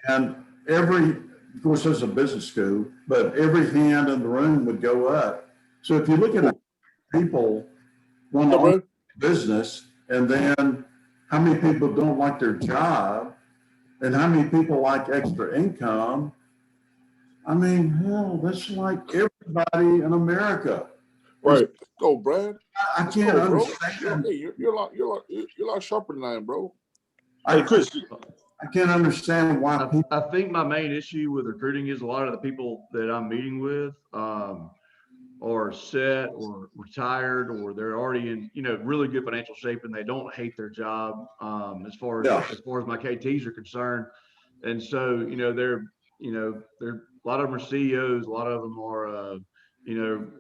Speaker 1: And of course, there's a business school, but every hand in the room would go up. So if you look at people want to own a business, and then how many people don't like their job, and how many people like extra income? I mean, hell, that's like everybody in America.
Speaker 3: Right. Go, Brad.
Speaker 1: I can't understand.
Speaker 3: You're a lot sharper than I am, bro.
Speaker 1: Hey, Chris. I can't understand why people.
Speaker 5: I think my main issue with recruiting is a lot of the people that I'm meeting with are set or retired, or they're already in, really good financial shape, and they don't hate their job as far as my KTs are concerned. And so, they're a lot of them are CEOs, a lot of them are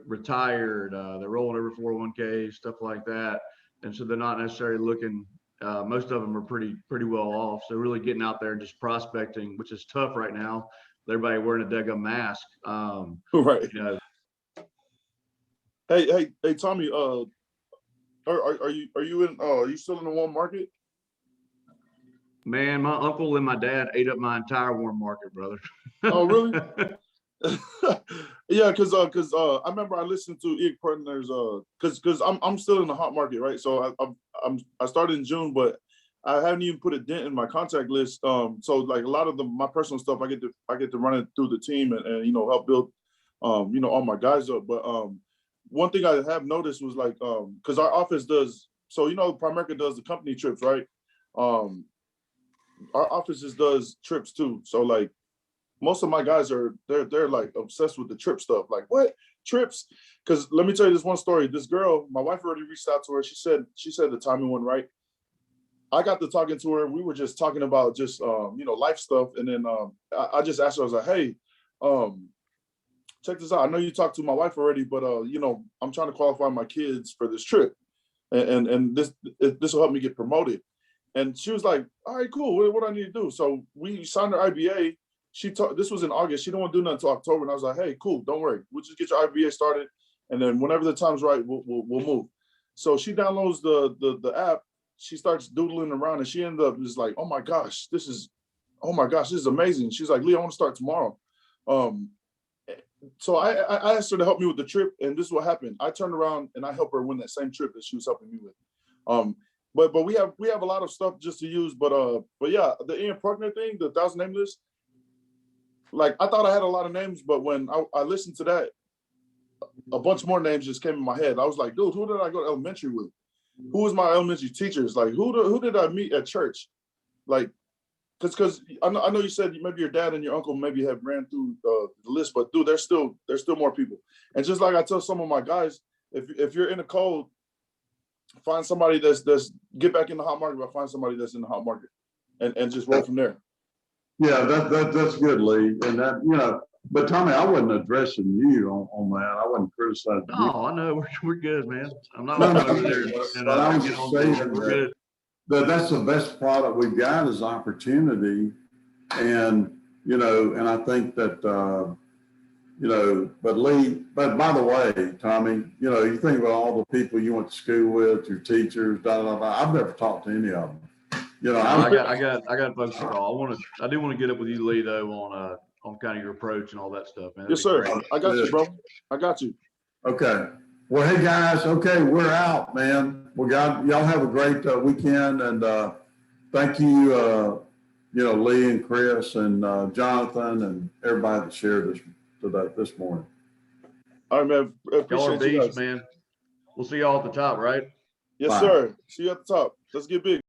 Speaker 5: retired, they're rolling over 401k, stuff like that. And so they're not necessarily looking, most of them are pretty well off. So really getting out there and just prospecting, which is tough right now. Everybody wearing a daggum mask.
Speaker 3: Right. Hey, Tommy, are you still in the warm market?
Speaker 5: Man, my uncle and my dad ate up my entire warm market, brother.
Speaker 3: Oh, really? Yeah, because I remember I listened to Ig Partners because I'm still in the hot market, right? So I started in June, but I haven't even put a dent in my contact list. So like a lot of my personal stuff, I get to run it through the team and help build all my guys up. But one thing I have noticed was like because our office does, so Primerica does the company trips, right? Our offices does trips too. So like most of my guys they're like obsessed with the trip stuff. Like, what trips? Because let me tell you this one story. This girl, my wife already reached out to her. She said the timing one, right? I got to talking to her. We were just talking about just life stuff, and then I just asked her. I was like, hey, check this out. I know you talked to my wife already, but I'm trying to qualify my kids for this trip, and this will help me get promoted. And she was like, all right, cool. What do I need to do? So we signed her IBA. This was in August. She didn't want to do nothing until October. And I was like, hey, cool, don't worry. We'll just get your IBA started. And then whenever the time's right, we'll move. So she downloads the app. She starts doodling around, and she ended up just like, oh my gosh, this is amazing. She's like, Lee, I want to start tomorrow. So I asked her to help me with the trip, and this is what happened. I turned around and I helped her win that same trip that she was helping me with. But we have a lot of stuff just to use. But yeah, the Ian Pruckner thing, the 1,000 name list, like I thought I had a lot of names, but when I listened to that, a bunch more names just came in my head. I was like, dude, who did I go to elementary with? Who was my elementary teachers? Like, who did I meet at church? Like, because I know you said maybe your dad and your uncle maybe have ran through the list, but dude, there's still more people. And just like I tell some of my guys, if you're in a cold, find somebody that's get back in the hot market, but find somebody that's in the hot market, and just roll from there.
Speaker 1: Yeah, that's good, Lee. And that, but Tommy, I wasn't addressing you on that. I wasn't criticizing you.
Speaker 5: Oh, I know, we're good, man. I'm not
Speaker 1: No,
Speaker 5: over there. And
Speaker 1: but I was
Speaker 5: get
Speaker 1: just
Speaker 5: on
Speaker 1: saying
Speaker 5: board. We're good.
Speaker 1: that's the best product we've got is opportunity. And, and I think that, but Lee, but by the way, Tommy, you think about all the people you went to school with, your teachers, I've never talked to any of them.
Speaker 5: I got folks to call. I do want to get up with you, Lee, though, on kind of your approach and all that stuff, man.
Speaker 3: Yes, sir. I got you, bro. I got you.
Speaker 1: Okay. Well, hey guys. Okay, we're out, man. Y'all have a great weekend, and thank you, Lee and Chris and Jonathan and everybody that shared this morning.
Speaker 3: All right, man.
Speaker 5: Y'all are
Speaker 3: Appreciate you
Speaker 5: beasts,
Speaker 3: guys.
Speaker 5: man. We'll see y'all at the top, right?
Speaker 3: Yes,
Speaker 1: Bye.
Speaker 3: sir. See you at the top. Let's get big.